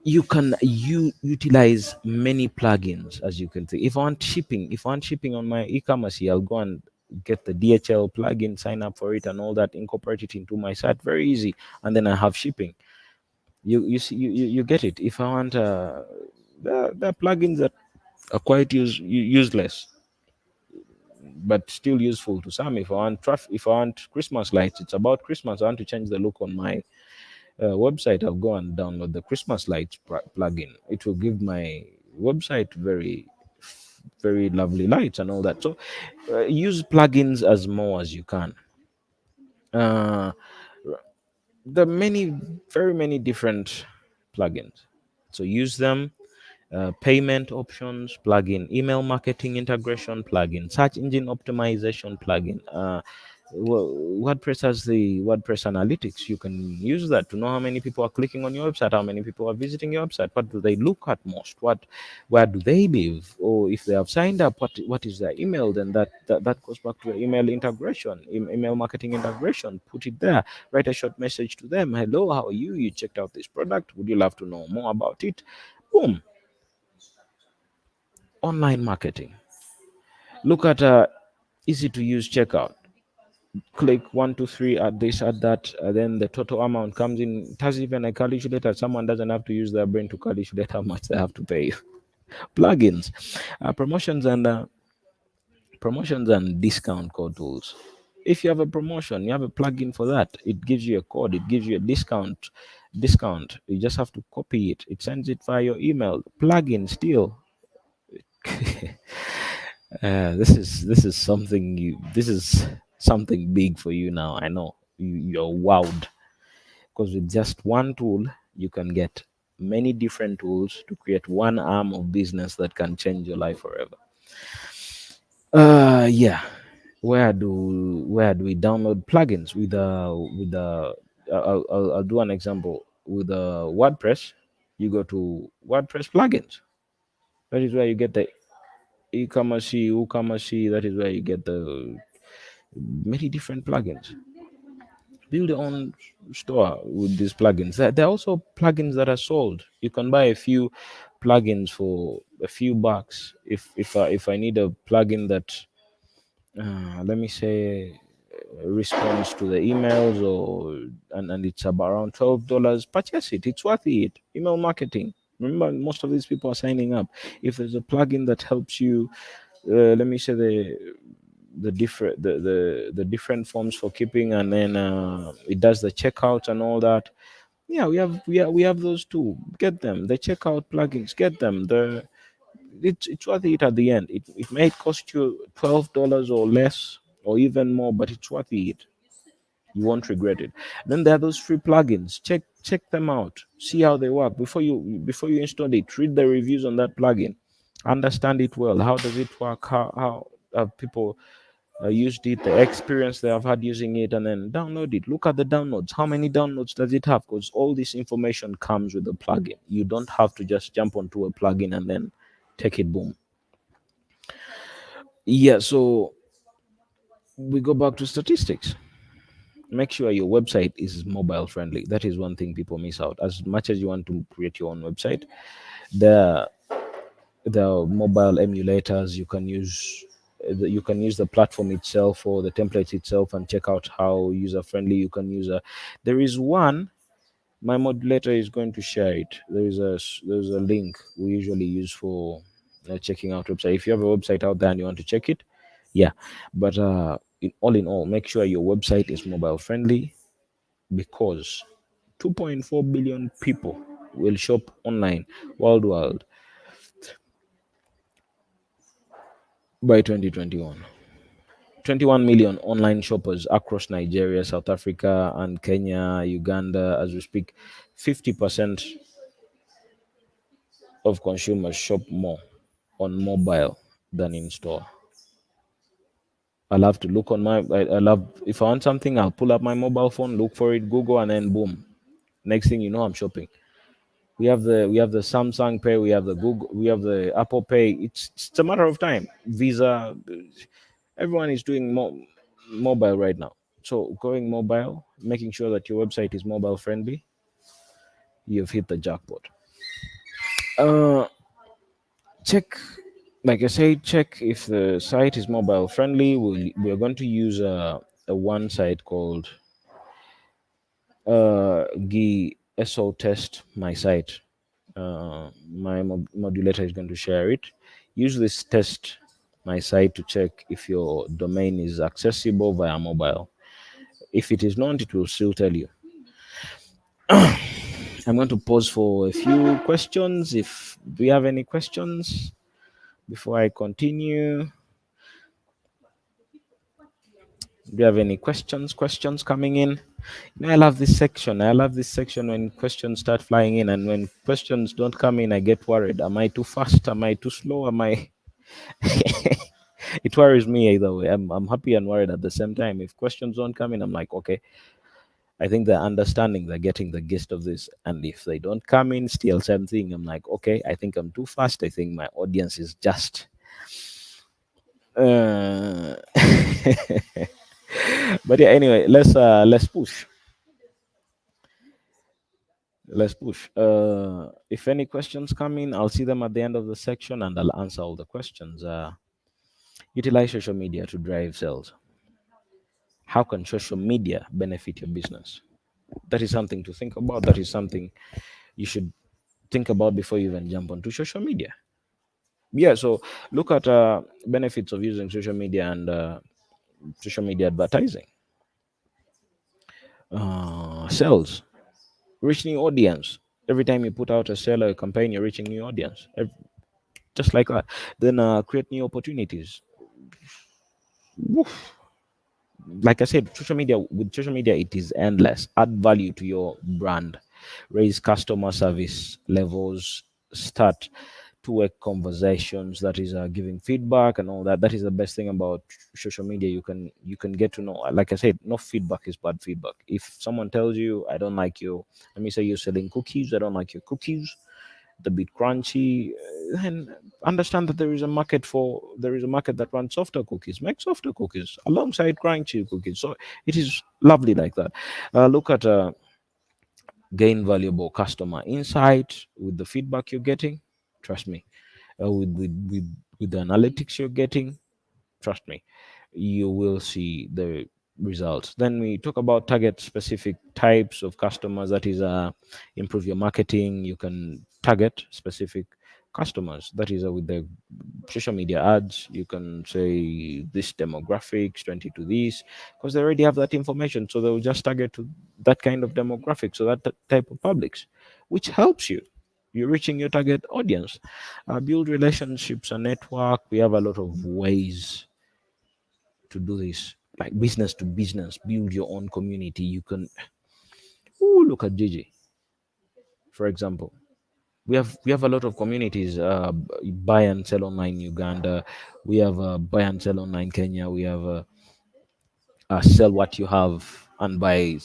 you can utilize many plugins, as you can see. If I want shipping on my e-commerce here, I'll go and get the DHL plugin, sign up for it and all that, incorporate it into my site. Very easy. And then I have shipping. You see, you get it. If I want, there are plugins that are quite useless, but still useful to some. If I want Christmas lights, it's about Christmas. I want to change the look on my website. I'll go and download the Christmas lights plugin. It will give my website very lovely lights and all that. So use plugins as more as you can. Uh, there are very many different plugins. So use them. Payment options plugin, email marketing integration plugin, search engine optimization plugin. WordPress has the WordPress analytics. You can use that to know how many people are clicking on your website, how many people are visiting your website, what do they look at most, where do they live, or if they have signed up, what is their email. Then that goes back to email integration, email marketing integration. Put it there, write a short message to them. Hello, how are you? You checked out this product, would you love to know more about it? Boom. Online marketing. Look at easy to use checkout. Click 1 2 3, add this, add that, then the total amount comes in. It has even a calculator. Someone doesn't have to use their brain to calculate how much they have to pay. Plugins, promotions and discount code tools. If you have a promotion, you have a plugin for that. It gives you a code, it gives you a discount. You just have to copy it, it sends it via your email. Plugin still. This is something big for you now. I know you're wowed, because with just one tool you can get many different tools to create one arm of business that can change your life forever. Yeah. Where do we download plugins? I'll do an example with WordPress. You go to WordPress plugins. That is where you get the e-commerce, WooCommerce. That is where you get the many different plugins. Build your own store with these plugins. There are also plugins that are sold. You can buy a few plugins for a few bucks. If I need a plugin that let me say responds to the emails, and it's about around $12, purchase it. It's worth it. Email marketing. Remember, most of these people are signing up. If there's a plugin that helps you, let me say the different forms for keeping, and then it does the checkout and all that. Yeah, we have those too. Get them. The checkout plugins. Get them. It's worth it at the end. It may cost you $12 or less or even more, but it's worth it. You won't regret it. Then there are those free plugins. Check them out. See how they work before you install it. Read the reviews on that plugin. Understand it well. How does it work? How have people used it? The experience they have had using it, and then download it. Look at the downloads. How many downloads does it have? Because all this information comes with the plugin. You don't have to just jump onto a plugin and then take it. Boom. Yeah. So we go back to statistics. Make sure your website is mobile friendly. That is one thing people miss out. As much as you want to create your own website, there are mobile emulators you can use. You can use the platform itself or the template itself and check out how user friendly you can use. There is one. My modulator is going to share it. There's a link we usually use for checking out website. If you have a website out there and you want to check it, yeah. But in all, make sure your website is mobile friendly, because 2.4 billion people will shop online worldwide by 2021. 21 million online shoppers across Nigeria, South Africa, and Kenya, Uganda. As we speak, 50% of consumers shop more on mobile than in store. I love to look on I love, if I want something, I'll pull up my mobile phone, look for it, Google, and then boom. Next thing you know, I'm shopping. we have the Samsung Pay, we have the Google, we have the Apple Pay. It's a matter of time. Visa, everyone is doing mobile right now. So going mobile, making sure that your website is mobile friendly, you've hit the jackpot. Uh, check, like I say, check if the site is mobile friendly. We're going to use a one site called GSO test my site. My modulator is going to share it. Use this test my site to check if your domain is accessible via mobile. If it is not, it will still tell you. I'm going to pause for a few questions. If do you have any questions before I continue? Do you have any questions? Questions coming in? I love this section. I love this section when questions start flying in, and when questions don't come in, I get worried. Am I too fast? Am I too slow? Am I? It worries me either way. I'm happy and worried at the same time. If questions don't come in, I'm like, okay, I think they're understanding, they're getting the gist of this. And if they don't come in, still same thing. I'm like, okay, I think I'm too fast. I think my audience is just. Uh... but yeah, anyway, let's push. Let's push. If any questions come in, I'll see them at the end of the section and I'll answer all the questions. Utilize social media to drive sales. How can social media benefit your business? That is something to think about. That is something you should think about before you even jump onto social media. Yeah, so look at benefits of using social media and social media advertising. Sales, reach new audience. Every time you put out a seller campaign, you're reaching new audience. Just like that. Then create new opportunities. Woof. Like I said, social media, it is endless. Add value to your brand, raise customer service levels, start two-way conversations. That is giving feedback and all that. That is the best thing about social media. You can get to know. Like I said, no feedback is bad feedback. If someone tells you, I don't like you, let me say you're selling cookies, I don't like your cookies, the bit crunchy, then understand that there is a market that runs softer cookies. Make softer cookies alongside crunchy cookies. So it is lovely like that. Look at gain valuable customer insight with the feedback you're getting. Trust me, with the analytics you're getting, trust me, you will see the results. Then we talk about target specific types of customers. That is improve your marketing. You can target specific customers. That is with the social media ads. You can say this demographics 20 to this, because they already have that information, so they'll just target to that kind of demographic, so that type of publics, which helps you. You're reaching your target audience. Build relationships and network. We have a lot of ways to do this, like business to business. Build your own community. You can. Ooh, look at Gigi, for example. We have a lot of communities. Buy and sell online Uganda. We have buy and sell online Kenya. We have sell what you have and buy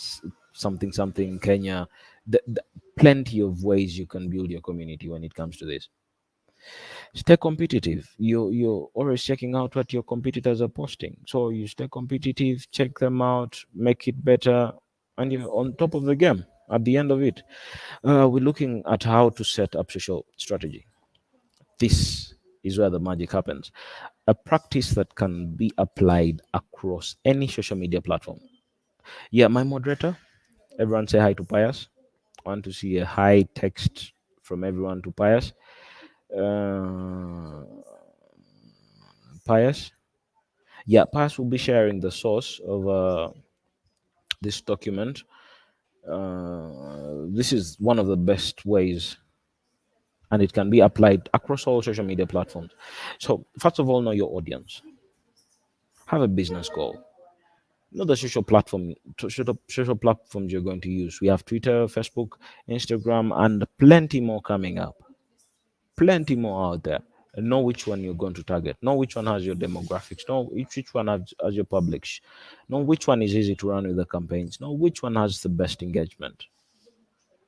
something something Kenya. Plenty of ways you can build your community when it comes to this. Stay competitive. You're always checking out what your competitors are posting, so you stay competitive, check them out, make it better, and you're on top of the game at the end of it. We're looking at how to set up social strategy. This is where the magic happens. A practice that can be applied across any social media platform. Yeah, my moderator, everyone say hi to Pius. I want to see a high text from everyone to Pius. uh, Pius. Yeah, Pius will be sharing the source of this document. This is one of the best ways, and it can be applied across all social media platforms. So, first of all, know your audience. Have a business goal. Know the social platforms you're going to use. We have Twitter, Facebook, Instagram, and plenty more coming up. Plenty more out there. And know which one you're going to target. Know which one has your demographics. Know which one has your public. Know which one is easy to run with the campaigns. Know which one has the best engagement.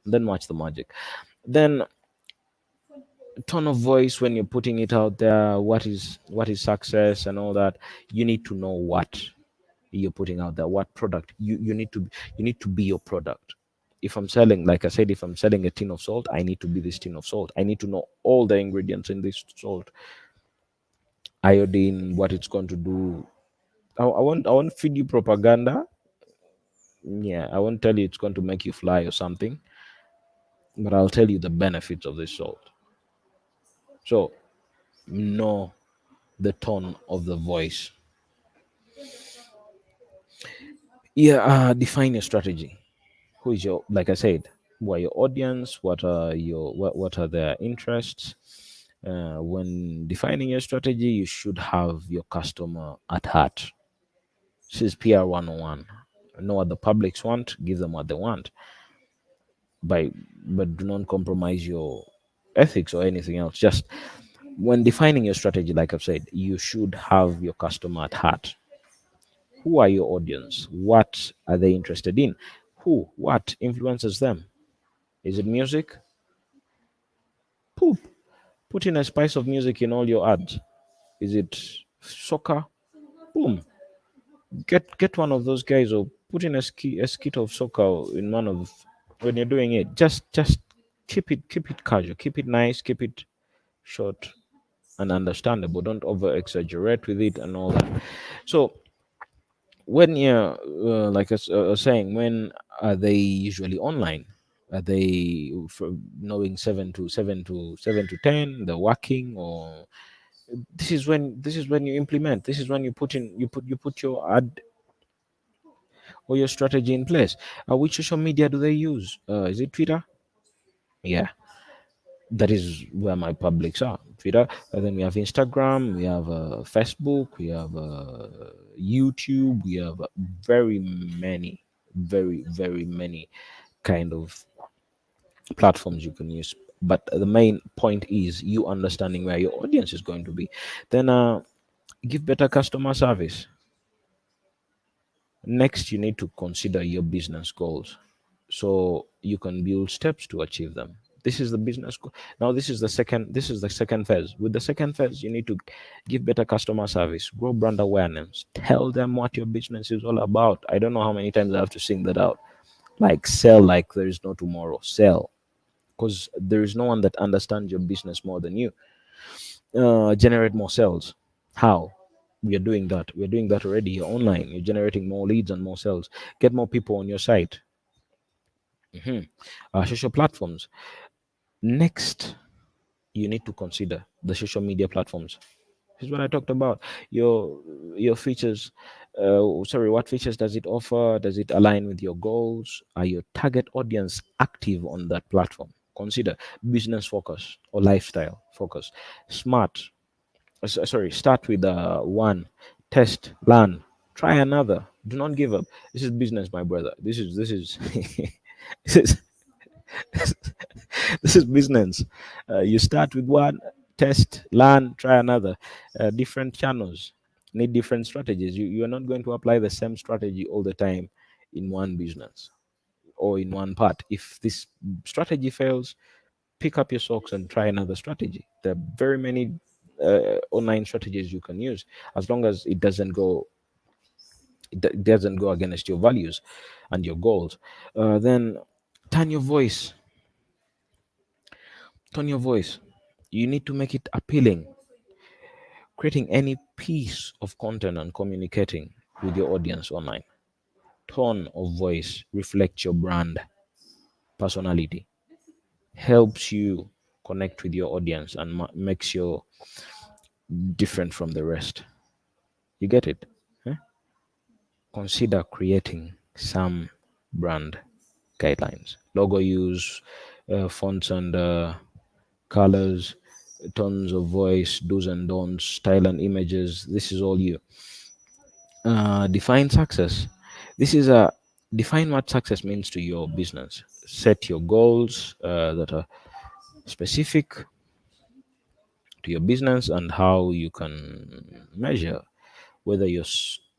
Then watch the magic. Then tone of voice when you're putting it out there, what is success and all that. You need to know what you're putting out there, what product you need to be your product. If I'm selling, like I said, if I'm selling a tin of salt, I need to be this tin of salt. I need to know all the ingredients in this salt, iodine, what it's going to do. I won't feed you propaganda. Yeah, I won't tell you it's going to make you fly or something, but I'll tell you the benefits of this salt. So know the tone of the voice. Yeah, define your strategy. Who is your, like I said, who are your audience? What are their interests? When defining your strategy, you should have your customer at heart. This is PR 101. Know what the publics want, give them what they want, by but do not compromise your ethics or anything else. Just when defining your strategy, like I've said, you should have your customer at heart. Who are your audience? What are they interested in? What influences them? Is it music? Poop. Put in a spice of music in all your ads. Is it soccer? Boom. Get one of those guys, or put in a skit of soccer in one of, when you're doing it. Just keep it casual, keep it nice, keep it short and understandable. Don't over exaggerate with it and all that. So when you're like I was saying, when are they usually online? Are they knowing 7 to 10? They're working, or this is when you implement. This is when you put your ad or your strategy in place. Which social media do they use? Is it Twitter? Yeah, that is where my publics are. Twitter. And then we have Instagram, we have Facebook, we have YouTube, we have very many, very many kind of platforms you can use. But the main point is you understanding where your audience is going to be. Then give better customer service. Next, you need to consider your business goals so you can build steps to achieve them. This is the business goal. Now, this is the second phase. With the second phase, you need to give better customer service, grow brand awareness, tell them what your business is all about. I don't know how many times I have to sing that out. Like, sell like there is no tomorrow. Sell, because there is no one that understands your business more than you. Generate more sales. How? We are doing that already. You're online, you're generating more leads and more sales. Get more people on your site. Social platforms. Next, you need to consider the social media platforms. This is what I talked about. Your features. Sorry, what features does it offer? Does it align with your goals? Are your target audience active on that platform? Consider business focus or lifestyle focus. Smart. Sorry, start with one. Test, learn, try another. Do not give up. This is business, my brother. This is this is this is business. You start with one, test, learn, try another. Different channels need different strategies. You are not going to apply the same strategy all the time in one business or in one part. If this strategy fails, pick up your socks and try another strategy. There are very many online strategies you can use, as long as it doesn't go against your values and your goals. Then turn your voice. Turn your voice. You need to make it appealing. Creating any piece of content and communicating with your audience online. Tone of voice reflects your brand personality, helps you connect with your audience, and makes you different from the rest. You get it? Huh? Consider creating some brand guidelines, logo use, fonts and colors, tones of voice, do's and don'ts, style and images. This is all you. Define success. This is a Define what success means to your business. Set your goals that are specific to your business and how you can measure whether you're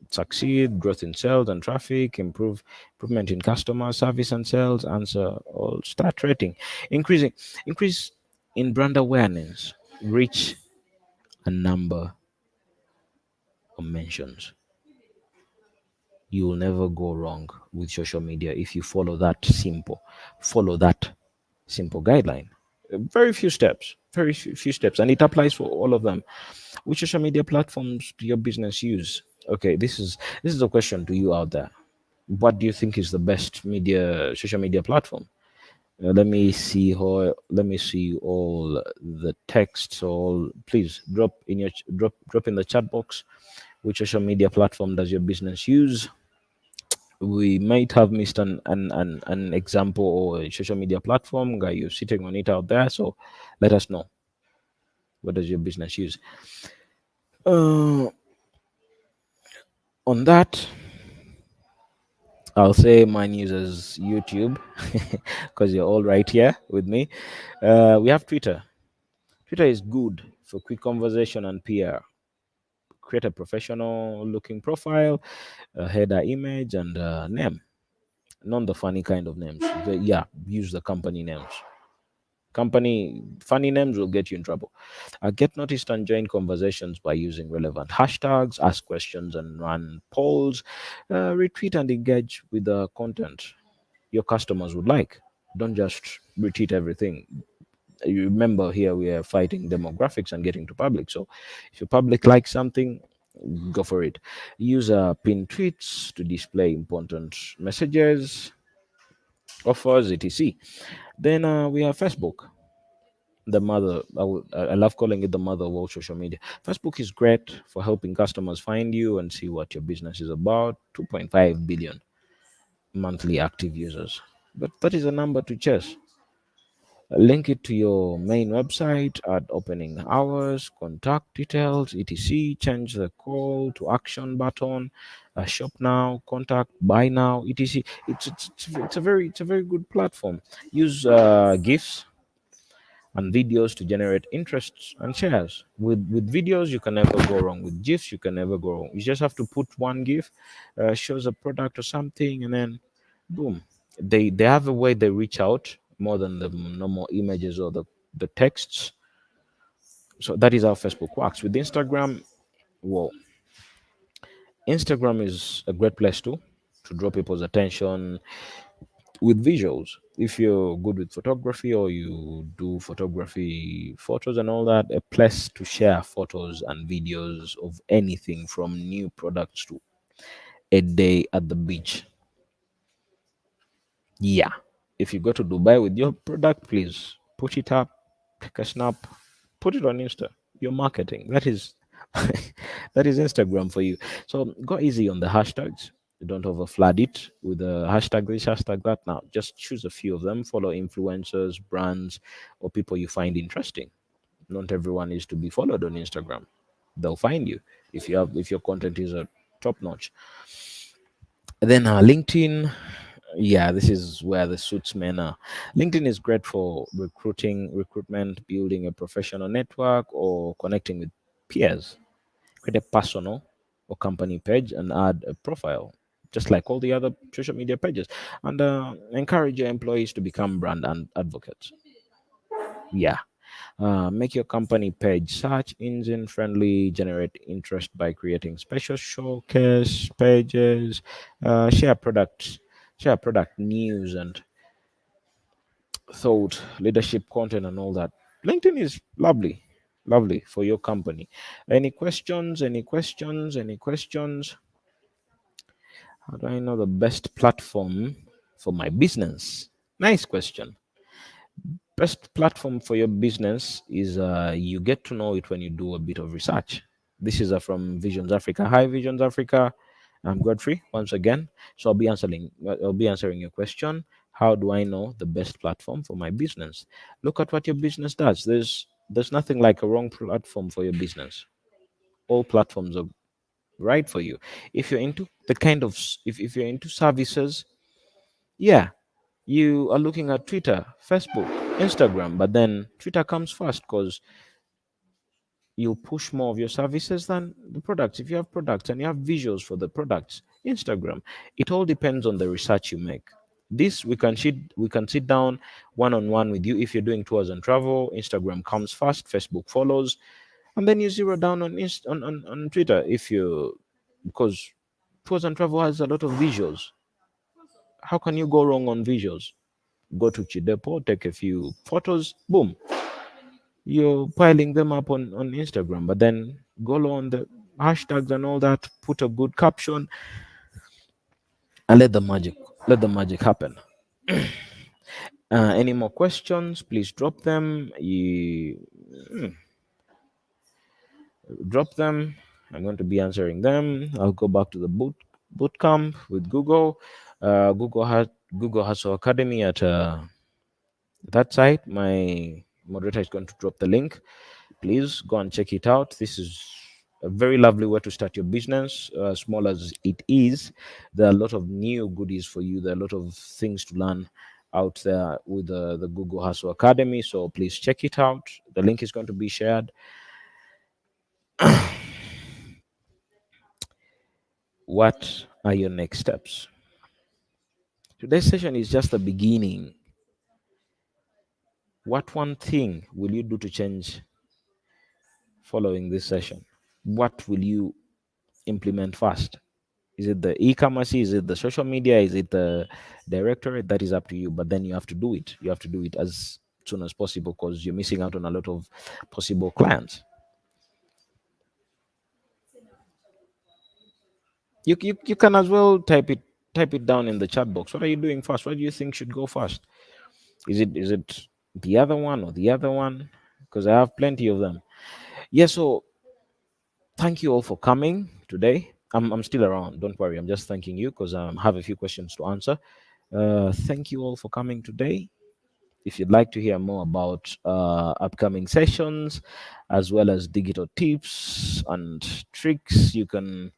succeed, growth in sales and traffic, improvement in customer service and sales, answer or start rating, increasing increase in brand awareness, reach a number of mentions. You will never go wrong with social media if you follow that simple guideline. Very few steps, few steps, and it applies for all of them. Which social media platforms do your business use? Okay, this is a question to you out there. What do you think is the best social media platform? Let me see all the texts. All please drop in the chat box. Which social media platform does your business use? We might have missed an example or a social media platform. Guy, you're sitting on it out there, so let us know. What does your business use? Uh, on that, I'll say mine uses YouTube because you're all right here with me. We have Twitter. Twitter is good for quick conversation and PR. Create a professional looking profile, a header image, and a name. Not the funny kind of names. Use the company names. Company funny names will get you in trouble. Get noticed and join conversations by using relevant hashtags, ask questions and run polls, retweet and engage with the content your customers would like. Don't just retweet everything. You remember here we are fighting demographics and getting to public. So if your public likes something, go for it. Use pin tweets to display important messages, offers, etc. Then we have Facebook, the mother. I love calling it the mother of all social media. Facebook is great for helping customers find you and see what your business is about. 2.5 billion monthly active users, but that is a number to chase. Link it to your main website, add opening hours, contact details, etc. Change the call to action button, shop now, contact, buy now, etc. It's a very good platform. Use GIFs and videos to generate interests and shares. With videos, you can never go wrong. With GIFs, you can never go wrong. You just have to put one GIF, shows a product or something, and then boom. They have a way they reach out more than the normal images or the texts. So that is how Facebook works. With Instagram, well, Instagram is a great place to draw people's attention with visuals. If you're good with photography or you do photography photos and all that, a place to share photos and videos of anything from new products to a day at the beach. Yeah. If you go to Dubai with your product, please put it up, take a snap, put it on Insta. Your marketing. That is that is Instagram for you. So go easy on the hashtags. Don't overflood it with a hashtag this, hashtag that. Now, just choose a few of them. Follow influencers, brands, or people you find interesting. Not everyone is to be followed on Instagram. They'll find you if your content is a top notch. Then LinkedIn, yeah, this is where the suits men are. LinkedIn is great for recruitment, building a professional network, or connecting with peers. Create a personal or company page and add a profile, just like all the other social media pages, and encourage your employees to become brand and advocates. Yeah. Make your company page search engine friendly, generate interest by creating special showcase pages, share products, share product news and thought leadership content and all that. LinkedIn is lovely for your company. Any questions? Any questions? How do I know the best platform for my business? Nice question. Best platform for your business is you get to know it when you do a bit of research. This is from Visions Africa. Hi, Visions Africa. I'm Godfrey once again. So I'll be answering your question. How do I know the best platform for my business? Look at what your business does. There's nothing like a wrong platform for your business. All platforms are right for you. If you're into the kind of if you're into services, yeah, you are looking at Twitter, Facebook, Instagram, but then Twitter comes first because you'll push more of your services than the products. If you have products and you have visuals for the products, Instagram. It all depends on the research you make. This we can sit down one on one with you. If you're doing tours and travel, Instagram comes first, Facebook follows, and then you zero down on on Twitter if you, because tours and travel has a lot of visuals. How can you go wrong on visuals? Go to Chidepo, take a few photos, boom, you're piling them up on Instagram. But then go on the hashtags and all that, put a good caption, and let the magic happen. Any more questions? Please drop them. You drop them. I'm going to be answering them. I'll go back to the boot camp with Google. Google Hustle Academy at that site. My moderator is going to drop the link. Please go and check it out. This is a very lovely way to start your business, small as it is. There are a lot of new goodies for you. There are a lot of things to learn out there with the Google Hustle Academy. So please check it out. The link is going to be shared. What are your next steps? Today's session is just the beginning. What one thing will you do to change following this session? What will you implement first? Is it the e-commerce? Is it the social media? Is it the directorate? That is up to you. But then you have to do it. You have to do it as soon as possible because you're missing out on a lot of possible clients. You can as well type it down in the chat box. What are you doing first? What do you think should go first? Is it the other one or the other one? Because I have plenty of them. Yeah, so thank you all for coming today. I'm still around. Don't worry. I'm just thanking you because I have a few questions to answer. Thank you all for coming today. If you'd like to hear more about upcoming sessions as well as digital tips and tricks, you can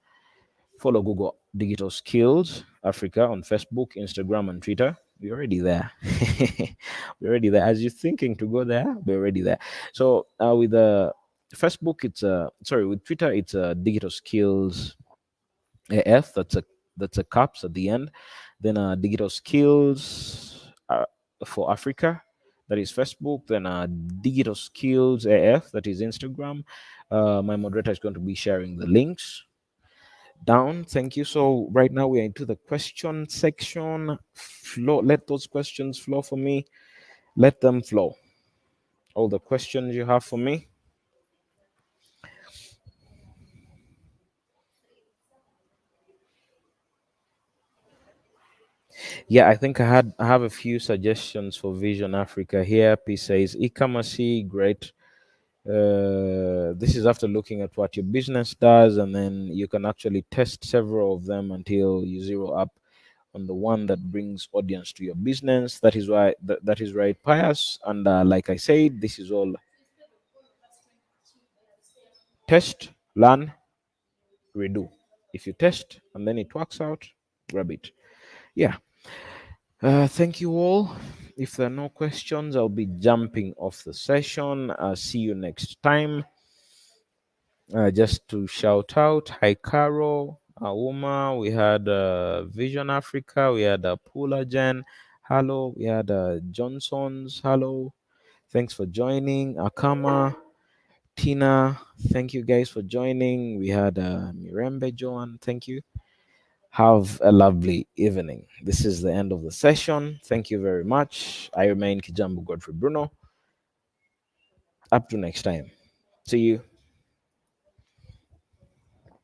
follow Google Digital Skills Africa on Facebook, Instagram, and Twitter. We're already there. We're already there. As you're thinking to go there, we're already there. So with Facebook, with Twitter, it's Digital Skills AF. That's a caps at the end. Then Digital Skills for Africa. That is Facebook. Then Digital Skills AF. That is Instagram. My moderator is going to be sharing the links down. Thank you. So right now we are into the question section. Flow. Let those questions flow for me. Let them flow. All the questions you have for me. Yeah, I think I have a few suggestions for Vision Africa here. P says e-commerce, great. This is after looking at what your business does, and then you can actually test several of them until you zero up on the one that brings audience to your business. That is why that is right, Pious. And like I said, this is all test, learn, redo. If you test and then it works out, grab it. Yeah. Thank you all. If there are no questions, I'll be jumping off the session. See you next time. Just to shout out, hi Caro, Auma, we had Vision Africa, we had Pula Jen, hello, we had Johnson's, hello, thanks for joining, Akama, Tina, thank you guys for joining. We had Mirembe Joan, thank you. Have a lovely evening. This is the end of the session. Thank you very much. I remain Kijambu Godfrey Bruno. Up to next time. See you.